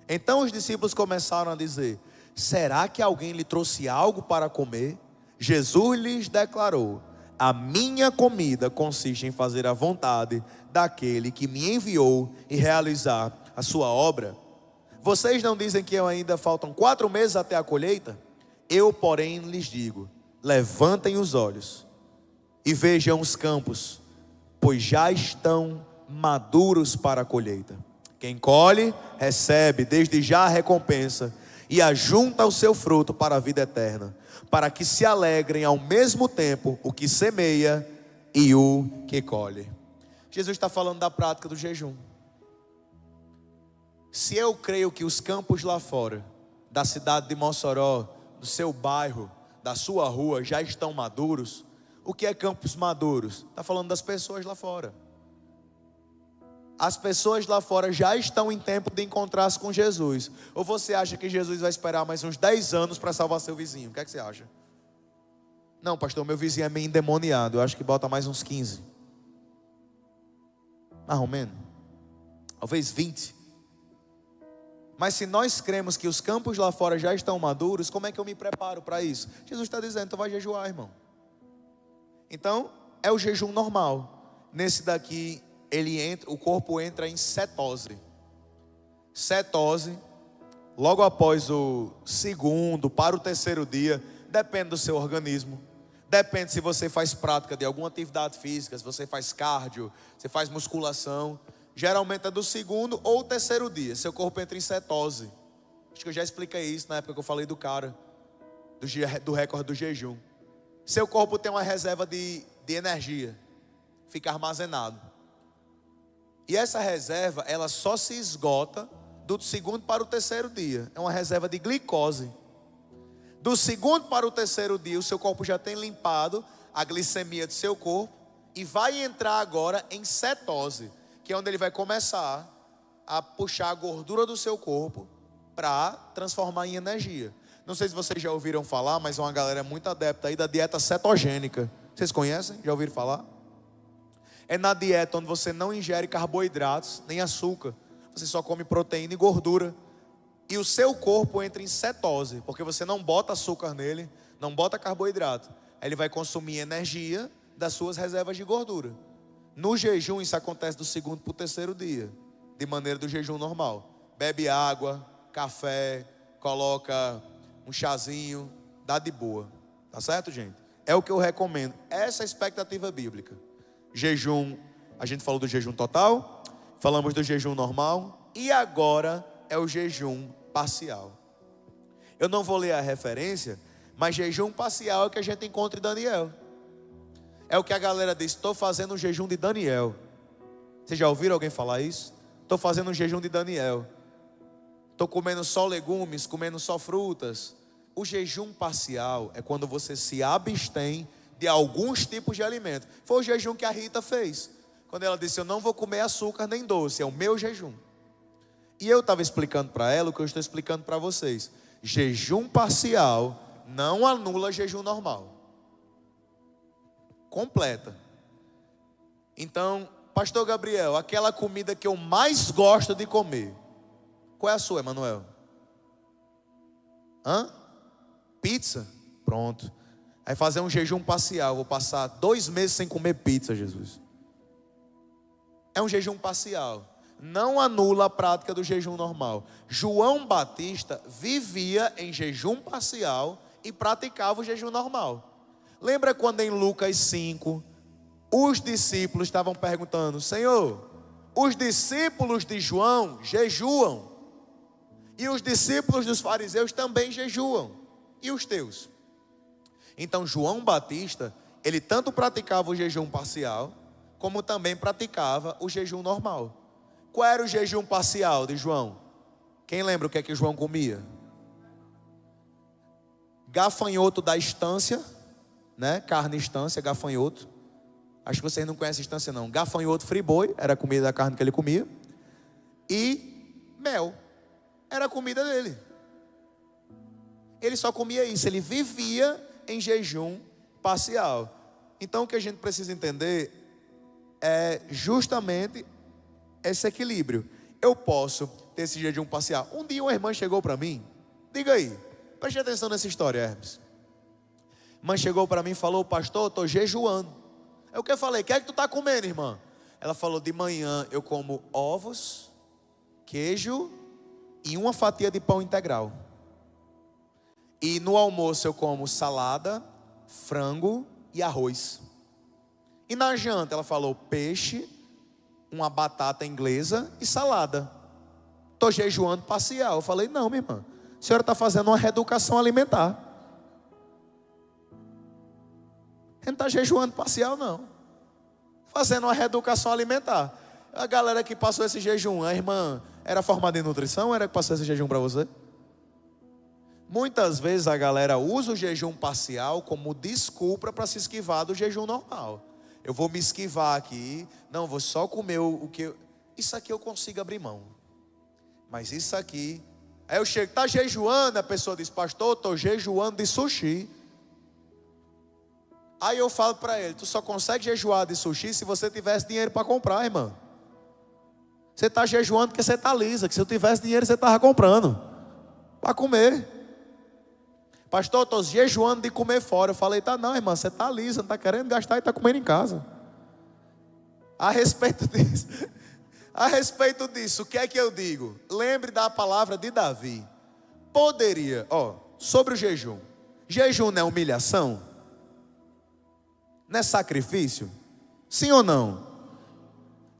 Então os discípulos começaram a dizer: Será que alguém lhe trouxe algo para comer? Jesus lhes declarou: A minha comida consiste em fazer a vontade daquele que me enviou e realizar a sua obra. Vocês não dizem que ainda faltam 4 meses até a colheita? Eu, porém, lhes digo: levantem os olhos e vejam os campos, pois já estão maduros para a colheita. Quem colhe, recebe desde já a recompensa e ajunta o seu fruto para a vida eterna, para que se alegrem ao mesmo tempo o que semeia e o que colhe. Jesus está falando da prática do jejum. Se eu creio que os campos lá fora, da cidade de Mossoró, do seu bairro, da sua rua, já estão maduros, o que é campos maduros? Está falando das pessoas lá fora. As pessoas lá fora já estão em tempo de encontrar-se com Jesus. Ou você acha que Jesus vai esperar mais uns 10 anos para salvar seu vizinho? O que é que você acha? Não, pastor, meu vizinho é meio endemoniado. Eu acho que bota mais uns 15. Mais ou menos. Talvez 20. Mas se nós cremos que os campos lá fora já estão maduros, como é que eu me preparo para isso? Jesus está dizendo, então vai jejuar, irmão. Então, é o jejum normal. Nesse daqui, o corpo entra em cetose. Cetose, logo após o segundo, para o terceiro dia, depende do seu organismo. Depende se você faz prática de alguma atividade física, se você faz cardio, se faz musculação. Geralmente é do segundo ou terceiro dia. Seu corpo entra em cetose. Acho que eu já expliquei isso na época que eu falei do cara, do recorde do jejum. Seu corpo tem uma reserva de energia, fica armazenado. E essa reserva, ela só se esgota do segundo para o terceiro dia. É uma reserva de glicose. Do segundo para o terceiro dia, o seu corpo já tem limpado a glicemia do seu corpo e vai entrar agora em cetose, que é onde ele vai começar a puxar a gordura do seu corpo para transformar em energia. Não sei se vocês já ouviram falar, mas uma galera muito adepta aí da dieta cetogênica. Vocês conhecem? Já ouviram falar? É na dieta onde você não ingere carboidratos, nem açúcar. Você só come proteína e gordura. E o seu corpo entra em cetose, porque você não bota açúcar nele, não bota carboidrato. Aí ele vai consumir energia das suas reservas de gordura. No jejum isso acontece do segundo para o terceiro dia, de maneira do jejum normal. Bebe água, café, coloca um chazinho, dá de boa. Tá certo, gente? É o que eu recomendo. Essa é a expectativa bíblica. Jejum, a gente falou do jejum total, falamos do jejum normal, e agora é o jejum parcial. Eu não vou ler a referência, mas jejum parcial é o que a gente encontra em Daniel. É o que a galera diz, estou fazendo um jejum de Daniel. Vocês já ouviram alguém falar isso? Estou fazendo um jejum de Daniel. Estou comendo só legumes, comendo só frutas. O jejum parcial é quando você se abstém de alguns tipos de alimento. Foi o jejum que a Rita fez, quando ela disse, eu não vou comer açúcar nem doce, é o meu jejum. E eu estava explicando para ela o que eu estou explicando para vocês. Jejum parcial não anula jejum normal. Completa. Então, pastor Gabriel, aquela comida que eu mais gosto de comer, qual é a sua, Emanuel? Pizza? Pronto. Aí fazer um jejum parcial, vou passar 2 meses sem comer pizza, Jesus. É um jejum parcial. Não anula a prática do jejum normal. João Batista vivia em jejum parcial e praticava o jejum normal. Lembra quando em Lucas 5, os discípulos estavam perguntando, Senhor, os discípulos de João jejuam, e os discípulos dos fariseus também jejuam, e os teus? Então João Batista, ele tanto praticava o jejum parcial, como também praticava o jejum normal. Qual era o jejum parcial de João? Quem lembra o que é que João comia? Gafanhoto da estância, né? Carne estância, gafanhoto. Acho que vocês não conhecem estância não. Gafanhoto friboi, era a comida da carne que ele comia. E mel, era a comida dele. Ele só comia isso, ele vivia em jejum parcial. Então o que a gente precisa entender é justamente esse equilíbrio. Eu posso ter esse jejum parcial. Um dia uma irmã chegou para mim, diga aí, preste atenção nessa história, Hermes. Mãe chegou para mim e falou, pastor, eu estou jejuando. Eu que falei, o que é que tu está comendo, irmã? Ela falou, de manhã eu como ovos, queijo e uma fatia de pão integral. E no almoço eu como salada, frango e arroz. E na janta ela falou, peixe, uma batata inglesa e salada. Estou jejuando parcial. Eu falei, não, minha irmã, a senhora está fazendo uma reeducação alimentar. A gente não está jejuando parcial, não. Fazendo uma reeducação alimentar. A galera que passou esse jejum, a irmã era formada em nutrição ou era que passou esse jejum para você? Muitas vezes a galera usa o jejum parcial como desculpa para se esquivar do jejum normal. Eu vou me esquivar aqui, não, vou só comer o que isso aqui eu consigo abrir mão. Mas isso aqui, aí eu chego, está jejuando, a pessoa diz, pastor, estou jejuando de sushi. Aí eu falo para ele: tu só consegue jejuar de sushi se você tivesse dinheiro para comprar, irmão. Você está jejuando porque você está lisa, que se eu tivesse dinheiro você estava comprando para comer. Pastor, eu estou jejuando de comer fora. Eu falei: tá não, irmã, você está lisa, não está querendo gastar e está comendo em casa. A respeito disso, o que é que eu digo? Lembre da palavra de Davi. Poderia, sobre o jejum. Jejum não é humilhação? Não é sacrifício? Sim ou não?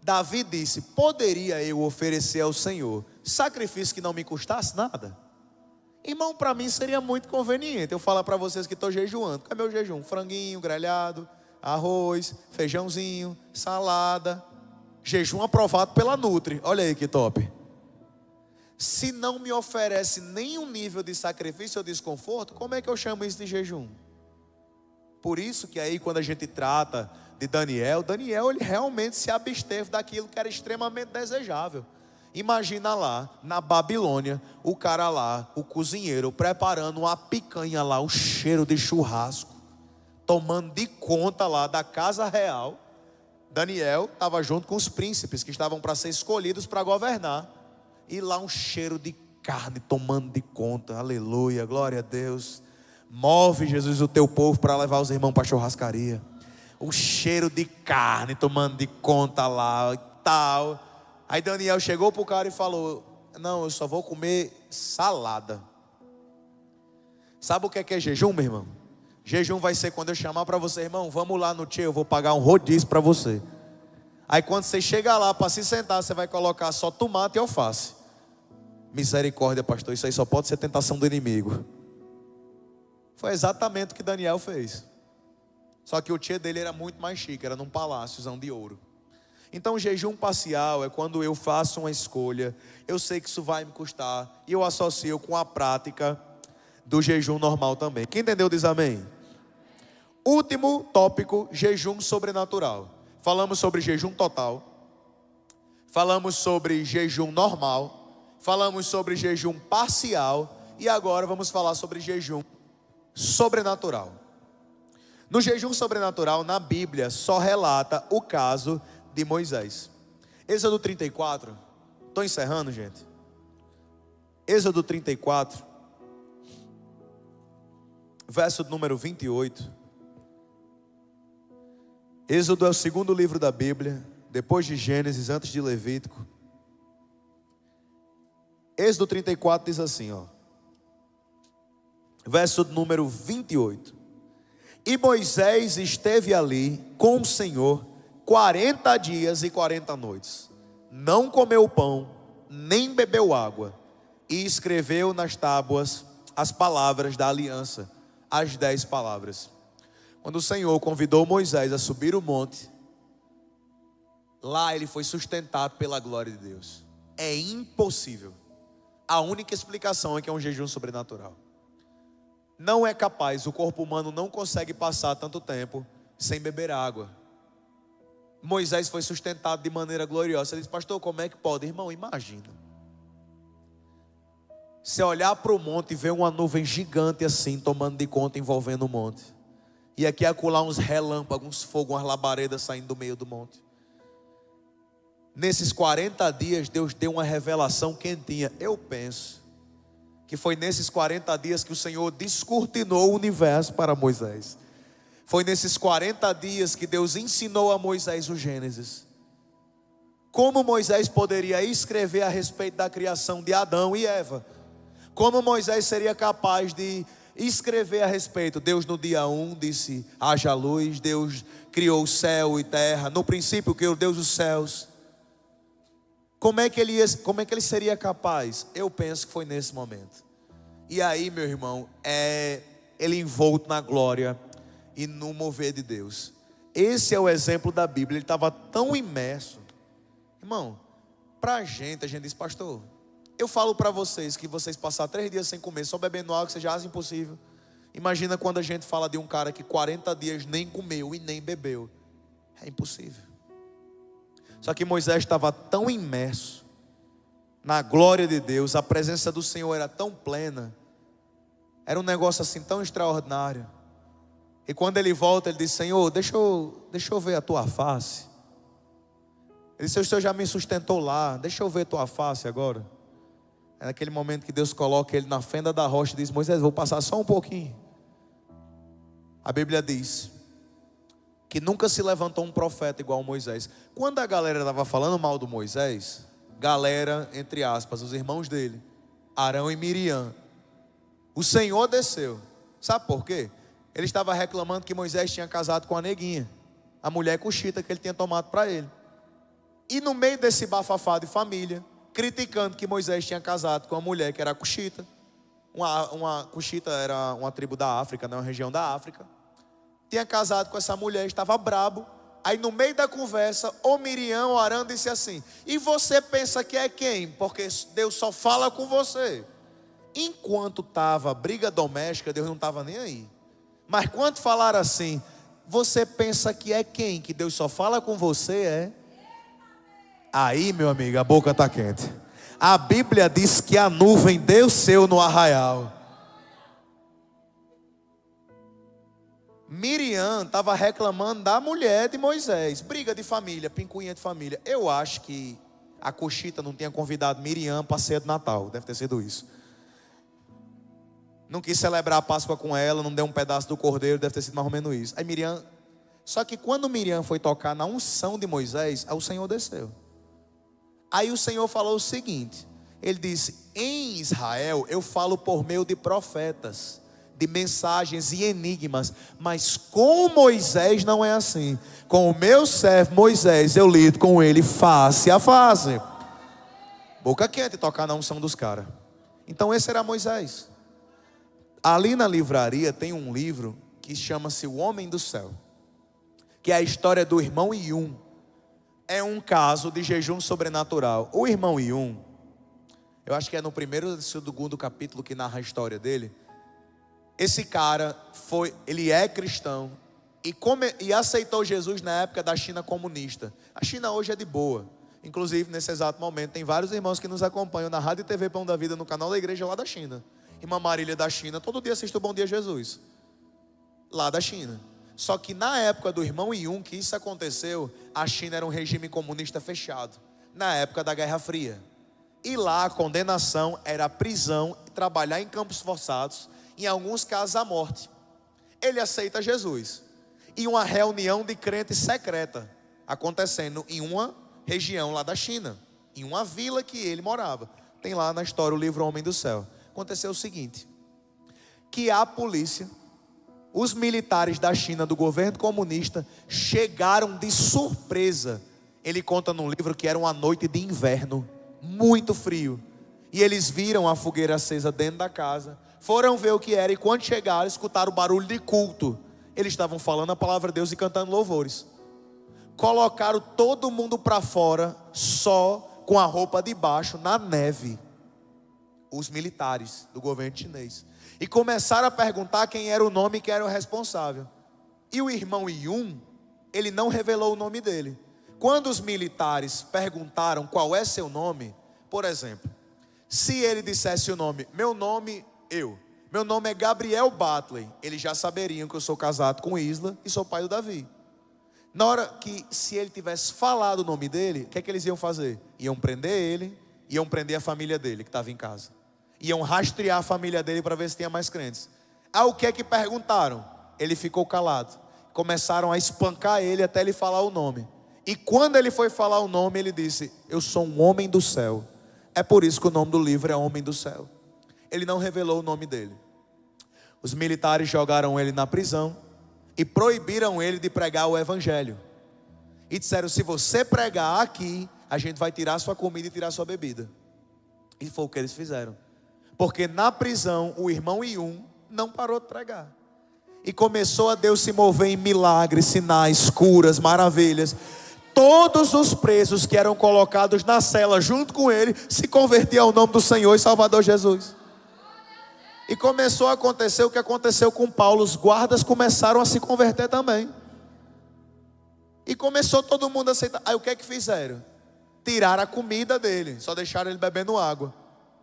Davi disse: poderia eu oferecer ao Senhor sacrifício que não me custasse nada? Irmão, para mim seria muito conveniente eu falar para vocês que estou jejuando. Qual é meu jejum? Franguinho grelhado, arroz, feijãozinho, salada. Jejum aprovado pela Nutri. Olha aí que top. Se não me oferece nenhum nível de sacrifício ou desconforto, como é que eu chamo isso de jejum? Por isso que aí quando a gente trata de Daniel, ele realmente se absteve daquilo que era extremamente desejável. Imagina lá, na Babilônia, o cara lá, o cozinheiro, preparando uma picanha lá, um cheiro de churrasco, tomando de conta lá da casa real. Daniel estava junto com os príncipes que estavam para ser escolhidos para governar. E lá um cheiro de carne tomando de conta. Aleluia, glória a Deus. Move, Jesus, o teu povo para levar os irmãos para a churrascaria. O cheiro de carne tomando de conta lá e tal. Aí Daniel chegou para o cara e falou: não, eu só vou comer salada. Sabe o que é jejum, meu irmão? Jejum vai ser quando eu chamar para você: irmão, vamos lá no tio, eu vou pagar um rodízio para você. Aí quando você chegar lá para se sentar, você vai colocar só tomate e alface. Misericórdia, pastor, isso aí só pode ser tentação do inimigo. Foi exatamente o que Daniel fez. Só que o tio dele era muito mais chique, era num paláciozão de ouro. Então o jejum parcial é quando eu faço uma escolha, eu sei que isso vai me custar, e eu associo com a prática do jejum normal também. Quem entendeu diz amém. Último tópico: jejum sobrenatural. Falamos sobre jejum total, falamos sobre jejum normal, falamos sobre jejum parcial, e agora vamos falar sobre jejum sobrenatural. No jejum sobrenatural, na Bíblia, só relata o caso de Moisés. Êxodo 34, estou encerrando, gente. Êxodo 34, verso número 28. Êxodo é o segundo livro da Bíblia, depois de Gênesis, antes de Levítico. Êxodo 34 diz assim, verso número 28. E Moisés esteve ali com o Senhor 40 dias e 40 noites. Não comeu pão, nem bebeu água. E escreveu nas tábuas as palavras da aliança, as 10 palavras. Quando o Senhor convidou Moisés a subir o monte, lá ele foi sustentado pela glória de Deus. É impossível. A única explicação é que é um jejum sobrenatural. Não é capaz, o corpo humano não consegue passar tanto tempo sem beber água. Moisés foi sustentado de maneira gloriosa. Ele disse: pastor, como é que pode? Irmão, imagina. Você olhar para o monte e ver uma nuvem gigante assim, tomando de conta, envolvendo o monte. E aqui acolá uns relâmpagos, uns fogos, umas labaredas saindo do meio do monte. Nesses 40 dias, Deus deu uma revelação quentinha. Eu penso que foi nesses 40 dias que o Senhor descortinou o universo para Moisés. Foi nesses 40 dias que Deus ensinou a Moisés o Gênesis. Como Moisés poderia escrever a respeito da criação de Adão e Eva? Como Moisés seria capaz de escrever a respeito? Deus no dia 1 disse: haja luz. Deus criou o céu e terra. No princípio criou Deus os céus. Como é que ele seria capaz? Eu penso que foi nesse momento. E aí, meu irmão, ele envolto na glória e no mover de Deus. Esse é o exemplo da Bíblia. Ele estava tão imerso. Irmão, a gente diz: pastor, eu falo para vocês que vocês passar 3 dias sem comer, só bebendo água, você já acha impossível. Imagina quando a gente fala de um cara que 40 dias nem comeu e nem bebeu. É impossível. Só que Moisés estava tão imerso na glória de Deus, a presença do Senhor era tão plena, era um negócio assim tão extraordinário, E quando ele volta, ele diz: Senhor, deixa eu ver a tua face. Ele disse: o Senhor já me sustentou lá, deixa eu ver a tua face agora. É naquele momento que Deus coloca ele na fenda da rocha e diz: Moisés, vou passar só um pouquinho. A Bíblia diz que nunca se levantou um profeta igual Moisés. Quando a galera estava falando mal do Moisés, galera, entre aspas, os irmãos dele, Arão e Miriam, o Senhor desceu. Sabe por quê? Ele estava reclamando que Moisés tinha casado com a neguinha, a mulher cuxita que ele tinha tomado para ele. E no meio desse bafafá de família, criticando que Moisés tinha casado com uma mulher que era cuxita. Uma cuxita era uma tribo da África, né, uma região da África. Tinha casado com essa mulher, estava brabo. Aí no meio da conversa, ou Miriam ou Arão disse assim: e você pensa que é quem? Porque Deus só fala com você. Enquanto estava briga doméstica, Deus não estava nem aí. Mas quando falaram assim: você pensa que é quem? Que Deus só fala com você, é? Aí, meu amigo, a boca está quente. A Bíblia diz que a nuvem desceu no arraial. Miriam estava reclamando da mulher de Moisés. Briga de família, pincunha de família. Eu acho que a coxita não tinha convidado Miriam para a ceia do Natal. Deve ter sido isso. Não quis celebrar a Páscoa com ela, não deu um pedaço do cordeiro. Deve ter sido mais ou menos isso. Aí Miriam... Só que quando Miriam foi tocar na unção de Moisés, aí o Senhor desceu. Aí o Senhor falou o seguinte. Ele disse: em Israel eu falo por meio de profetas, de mensagens e enigmas, mas com Moisés não é assim. Com o meu servo Moisés eu lido com ele face a face. Boca quente tocar na unção dos caras. Então esse era Moisés. Ali na livraria tem um livro que chama-se O Homem do Céu, que é a história do irmão Yun. É um caso de jejum sobrenatural. O irmão Yun, eu acho que é no primeiro ou segundo capítulo que narra a história dele. Esse cara ele é cristão e aceitou Jesus na época da China comunista. A China hoje é de boa. Inclusive, nesse exato momento, tem vários irmãos que nos acompanham na Rádio e TV Pão da Vida, no canal da igreja lá da China. Irmã Marília da China, todo dia assiste o Bom Dia Jesus, lá da China. Só que na época do irmão Yun, que isso aconteceu, a China era um regime comunista fechado, na época da Guerra Fria. E lá a condenação era a prisão e trabalhar em campos forçados, em alguns casos a morte. Ele aceita Jesus. E uma reunião de crentes secreta acontecendo em uma região lá da China, em uma vila que ele morava. Tem lá na história o livro Homem do Céu. Aconteceu o seguinte, que a polícia, os militares da China, do governo comunista, chegaram de surpresa. Ele conta num livro que era uma noite de inverno, muito frio. E eles viram a fogueira acesa dentro da casa, foram ver o que era, e quando chegaram, escutaram o barulho de culto. Eles estavam falando a palavra de Deus e cantando louvores. Colocaram todo mundo para fora, só com a roupa de baixo, na neve. Os militares do governo chinês. E começaram a perguntar quem era o nome e quem era o responsável. E o irmão Yun, ele não revelou o nome dele. Quando os militares perguntaram qual é seu nome, por exemplo, se ele dissesse o nome, meu nome é Gabriel Batley, eles já saberiam que eu sou casado com Isla e sou pai do Davi. Na hora que, se ele tivesse falado o nome dele, o que é que eles iam fazer? Iam prender ele, iam prender a família dele que estava em casa. Iam rastrear a família dele para ver se tinha mais crentes. Aí o que é que perguntaram? Ele ficou calado. Começaram a espancar ele até ele falar o nome. E quando ele foi falar o nome, ele disse: eu sou um homem do céu. É por isso que o nome do livro é Homem do Céu. Ele não revelou o nome dele. Os militares jogaram ele na prisão e proibiram ele de pregar o evangelho. E disseram: se você pregar aqui, a gente vai tirar sua comida e tirar sua bebida. E foi o que eles fizeram. Porque na prisão o irmão Yun não parou de pregar. E começou a Deus se mover em milagres, sinais, curas, maravilhas. Todos os presos que eram colocados na cela junto com ele se convertiam ao nome do Senhor e Salvador Jesus. E começou a acontecer o que aconteceu com Paulo. Os guardas começaram a se converter também. E começou todo mundo a aceitar. Aí o que é que fizeram? Tiraram a comida dele, só deixaram ele bebendo água.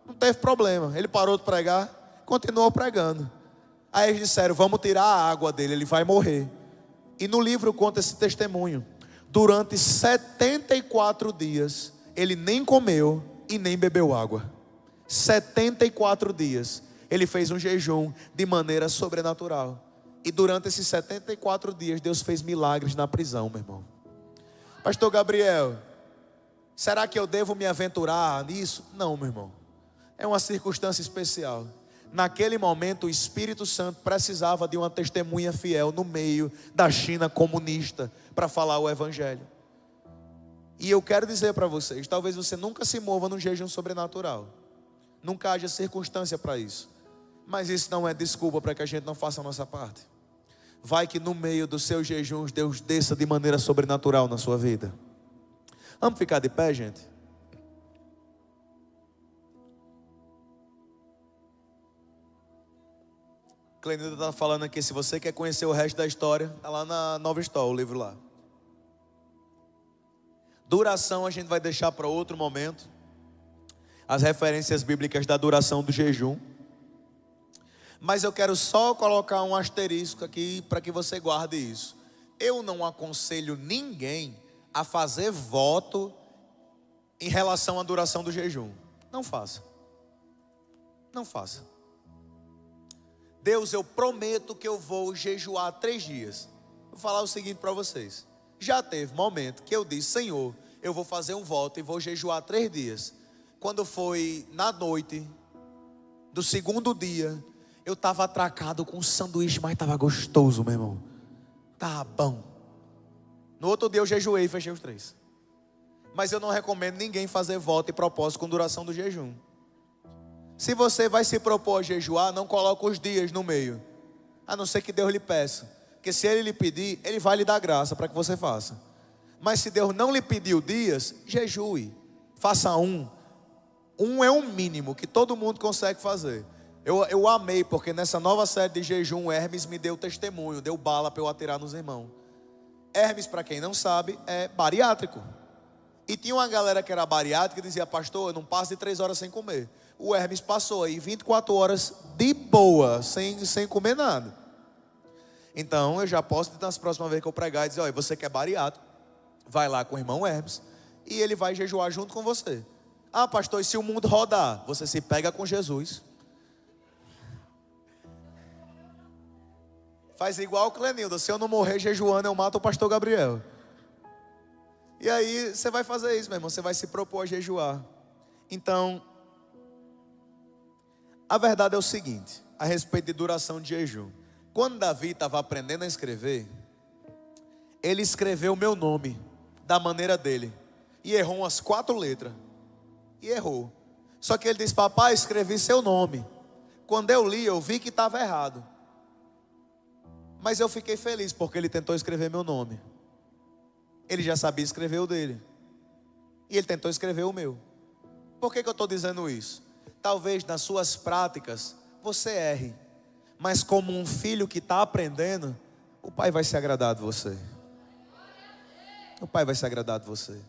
Não teve problema, ele parou de pregar, continuou pregando. Aí eles disseram: vamos tirar a água dele, ele vai morrer. E no livro conta esse testemunho. Durante 74 dias, ele nem comeu e nem bebeu água. 74 dias, ele fez um jejum de maneira sobrenatural. E durante esses 74 dias, Deus fez milagres na prisão, meu irmão. Pastor Gabriel, será que eu devo me aventurar nisso? Não, meu irmão. É uma circunstância especial. Naquele momento, o Espírito Santo precisava de uma testemunha fiel no meio da China comunista para falar o Evangelho. E eu quero dizer para vocês, talvez você nunca se mova num jejum sobrenatural. Nunca haja circunstância para isso. Mas isso não é desculpa para que a gente não faça a nossa parte. Vai que no meio dos seus jejuns, Deus desça de maneira sobrenatural na sua vida. Vamos ficar de pé, gente? Clenilda está falando aqui, se você quer conhecer o resto da história, está lá na Nova História, o livro lá. Duração a gente vai deixar para outro momento. As referências bíblicas da duração do jejum. Mas eu quero só colocar um asterisco aqui para que você guarde isso. Eu não aconselho ninguém a fazer voto em relação à duração do jejum. Não faça. Não faça. Deus, eu prometo que eu vou jejuar 3 dias. Vou falar o seguinte para vocês. Já teve momento que eu disse: Senhor, eu vou fazer um voto e vou jejuar 3 dias. Quando foi na noite do segundo dia, eu estava atracado com um sanduíche, mas estava gostoso, meu irmão. Estava bom. No outro dia eu jejuei e fechei os 3. Mas eu não recomendo ninguém fazer voto e propósito com duração do jejum. Se você vai se propor a jejuar, não coloque os dias no meio. A não ser que Deus lhe peça. Porque se Ele lhe pedir, Ele vai lhe dar graça para que você faça. Mas se Deus não lhe pediu dias, jejue. Faça um. Um é um mínimo que todo mundo consegue fazer. Eu amei, porque nessa nova série de jejum, Hermes me deu testemunho, deu bala para eu atirar nos irmãos. Hermes, para quem não sabe, é bariátrico. E tinha uma galera que era bariátrica e dizia: pastor, eu não passo de 3 horas sem comer. O Hermes passou aí 24 horas de boa, sem comer nada. Então eu já posso, nas próximas vezes que eu pregar, dizer: olha, você que é bariátrico, vai lá com o irmão Hermes e ele vai jejuar junto com você. Ah, pastor, e se o mundo rodar? Você se pega com Jesus. Faz igual o Clenilda: se eu não morrer jejuando, eu mato o pastor Gabriel. E aí você vai fazer isso, meu irmão. Você vai se propor a jejuar. Então, a verdade é o seguinte, a respeito de duração de jejum. Quando Davi estava aprendendo a escrever, ele escreveu o meu nome da maneira dele e errou umas 4 letras. E errou. Só que ele disse: papai, escrevi seu nome. Quando eu li, eu vi que estava errado. Mas eu fiquei feliz porque ele tentou escrever meu nome. Ele já sabia escrever o dele. E ele tentou escrever o meu. Por que eu estou dizendo isso? Talvez nas suas práticas você erre. Mas como um filho que está aprendendo, o pai vai se agradar de você. O pai vai se agradar de você.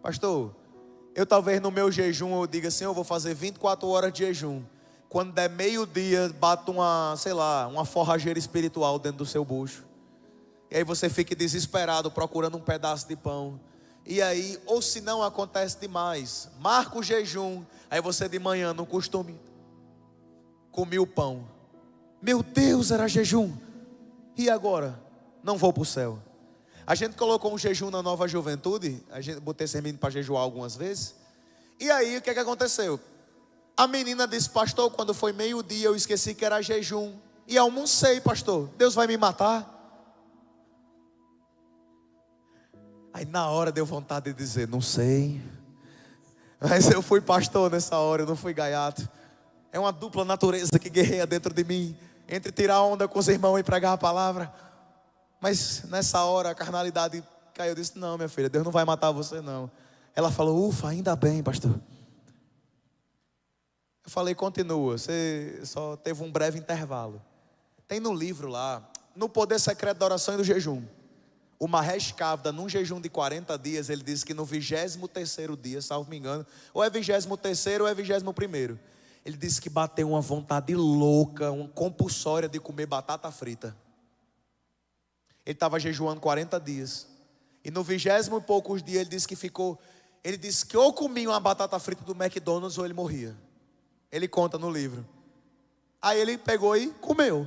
Pastor, eu talvez no meu jejum eu diga assim: eu vou fazer 24 horas de jejum. Quando der meio-dia, bata uma forrageira espiritual dentro do seu bucho. E aí você fica desesperado procurando um pedaço de pão. E aí, ou se não acontece demais, marca o jejum. Aí você de manhã, no costume, comia o pão. Meu Deus, era jejum. E agora? Não vou para o céu. A gente colocou um jejum na Nova Juventude. A gente botei esse menino para jejuar algumas vezes. E aí, o que aconteceu? A menina disse: pastor, quando foi meio-dia eu esqueci que era jejum. E almocei, pastor. Deus vai me matar? Aí na hora deu vontade de dizer: não sei. Mas eu fui pastor nessa hora, eu não fui gaiato. É uma dupla natureza que guerreia dentro de mim, entre tirar onda com os irmãos e pregar a palavra. Mas nessa hora a carnalidade caiu. Eu disse: não, minha filha, Deus não vai matar você não. Ela falou: ufa, ainda bem, pastor. Eu falei: continua, você só teve um breve intervalo. Tem no livro lá, no Poder Secreto da Oração e do Jejum, o Mahesh Kavda, num jejum de 40 dias, ele diz que no 23º dia, salvo me engano, ou é 23º ou é 21º, Ele disse que bateu uma vontade louca, uma compulsória de comer batata frita. Ele estava jejuando 40 dias. E no 20º e poucos dias ele disse que ou comia uma batata frita do McDonald's ou ele morria. Ele conta no livro. Aí ele pegou e comeu.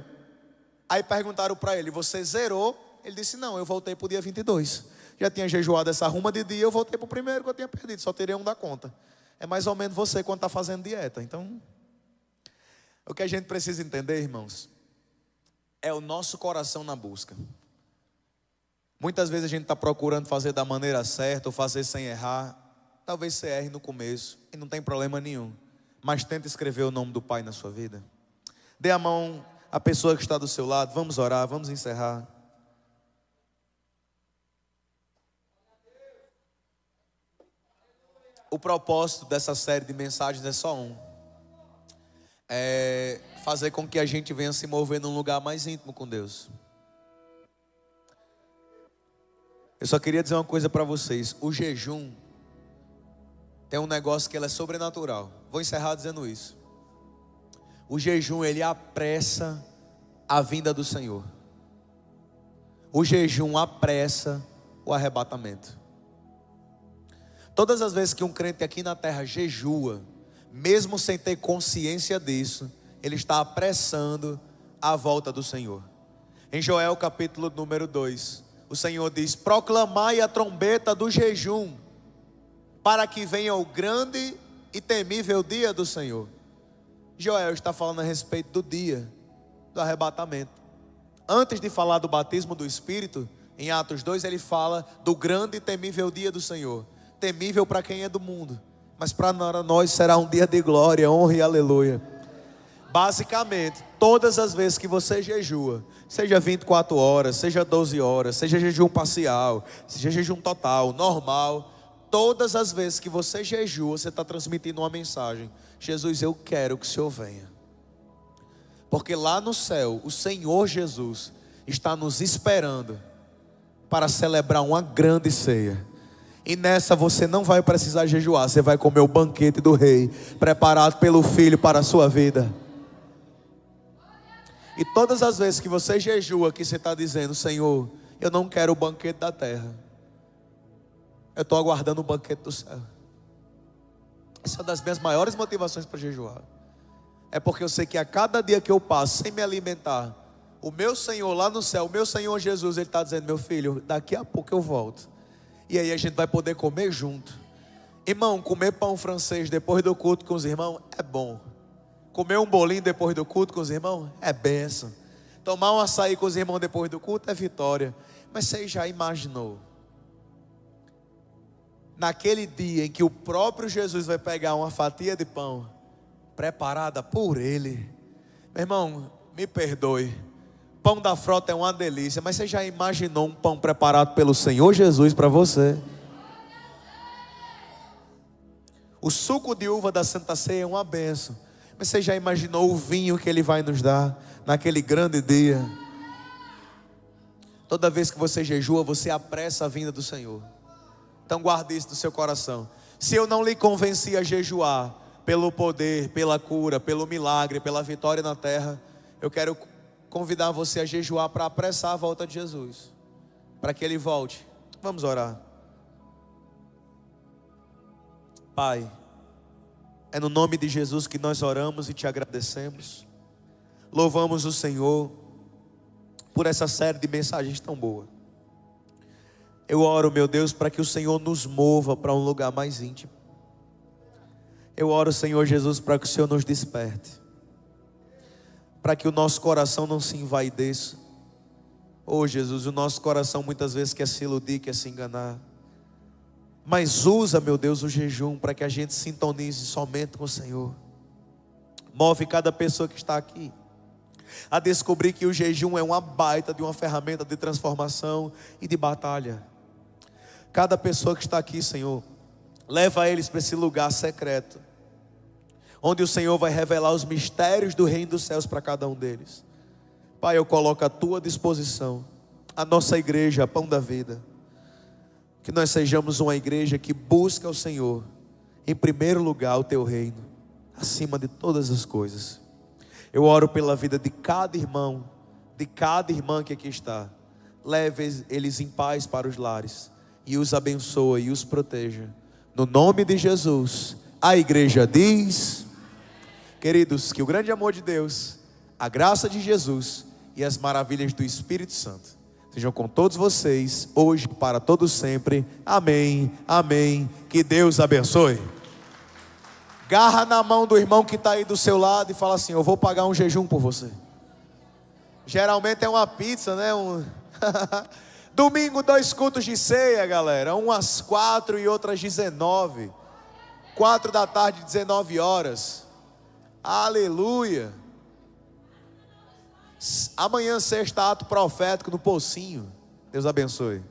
Aí perguntaram para ele: você zerou? Ele disse: não, eu voltei para o dia 22. Já tinha jejuado essa ruma de dia, eu voltei para o primeiro que eu tinha perdido. Só teria um da conta. É mais ou menos você quando está fazendo dieta. Então, o que a gente precisa entender, irmãos, é o nosso coração na busca. Muitas vezes a gente está procurando fazer da maneira certa, ou fazer sem errar. Talvez você erre no começo, e não tem problema nenhum. Mas tenta escrever o nome do Pai na sua vida. Dê a mão à pessoa que está do seu lado. Vamos orar, vamos encerrar. O propósito dessa série de mensagens é só um. É fazer com que a gente venha se mover num lugar mais íntimo com Deus. Eu só queria dizer uma coisa para vocês. O jejum tem um negócio que ele é sobrenatural. Vou encerrar dizendo isso. O jejum, ele apressa a vinda do Senhor. O jejum apressa o arrebatamento. Todas as vezes que um crente aqui na terra jejua, mesmo sem ter consciência disso, ele está apressando a volta do Senhor. Em Joel capítulo número 2, o Senhor diz: proclamai a trombeta do jejum, para que venha o grande e temível dia do Senhor. Joel está falando a respeito do dia do arrebatamento. Antes de falar do batismo do Espírito, em Atos 2 ele fala do grande e temível dia do Senhor. Temível para quem é do mundo, mas para nós será um dia de glória, honra e aleluia. Basicamente, todas as vezes que você jejua, seja 24 horas, seja 12 horas, seja jejum parcial, seja jejum total, normal, todas as vezes que você jejua, você está transmitindo uma mensagem: Jesus, eu quero que o Senhor venha. Porque lá no céu, o Senhor Jesus está nos esperando para celebrar uma grande ceia. E nessa você não vai precisar jejuar, você vai comer o banquete do rei, preparado pelo Filho para a sua vida. E todas as vezes que você jejua, que você está dizendo: Senhor, eu não quero o banquete da terra, eu estou aguardando o banquete do céu. Essa é uma das minhas maiores motivações para jejuar. É porque eu sei que a cada dia que eu passo sem me alimentar, o meu Senhor lá no céu, o meu Senhor Jesus, Ele está dizendo: meu filho, daqui a pouco eu volto. E aí a gente vai poder comer junto. Irmão, comer pão francês depois do culto com os irmãos é bom. Comer um bolinho depois do culto com os irmãos é bênção. Tomar um açaí com os irmãos depois do culto é vitória. Mas você já imaginou? Naquele dia em que o próprio Jesus vai pegar uma fatia de pão preparada por Ele. Meu irmão, me perdoe, pão da frota é uma delícia, mas você já imaginou um pão preparado pelo Senhor Jesus para você? O suco de uva da Santa Ceia é uma bênção, mas você já imaginou o vinho que Ele vai nos dar naquele grande dia? Toda vez que você jejua, você apressa a vinda do Senhor. Então guarde isso no seu coração. Se eu não lhe convenci a jejuar pelo poder, pela cura, pelo milagre, pela vitória na terra, eu quero convidar você a jejuar para apressar a volta de Jesus, para que Ele volte. Vamos orar. Pai, é no nome de Jesus que nós oramos e te agradecemos. Louvamos o Senhor por essa série de mensagens tão boa. Eu oro, meu Deus, para que o Senhor nos mova para um lugar mais íntimo. Eu oro, Senhor Jesus, para que o Senhor nos desperte, para que o nosso coração não se envaideça. Oh Jesus, o nosso coração muitas vezes quer se iludir, quer se enganar. Mas usa, meu Deus, o jejum para que a gente sintonize somente com o Senhor. Move cada pessoa que está aqui a descobrir que o jejum é uma baita de uma ferramenta de transformação e de batalha. Cada pessoa que está aqui, Senhor, leva eles para esse lugar secreto, onde o Senhor vai revelar os mistérios do reino dos céus para cada um deles. Pai, eu coloco à tua disposição a nossa igreja, a Pão da Vida. Que nós sejamos uma igreja que busca o Senhor, em primeiro lugar o teu reino, acima de todas as coisas. Eu oro pela vida de cada irmão, de cada irmã que aqui está. Leve eles em paz para os lares e os abençoe e os proteja. No nome de Jesus, a igreja diz: queridos, que o grande amor de Deus, a graça de Jesus e as maravilhas do Espírito Santo sejam com todos vocês, hoje e para todos sempre. Amém, amém. Que Deus abençoe. Garra na mão do irmão que está aí do seu lado e fala assim: eu vou pagar um jejum por você. Geralmente é uma pizza, né? Domingo 2 cultos de ceia, galera. Um às 4 e outro às 19. 4 da tarde, 19 horas. Aleluia. Amanhã, sexta, ato profético no Pocinho. Deus abençoe.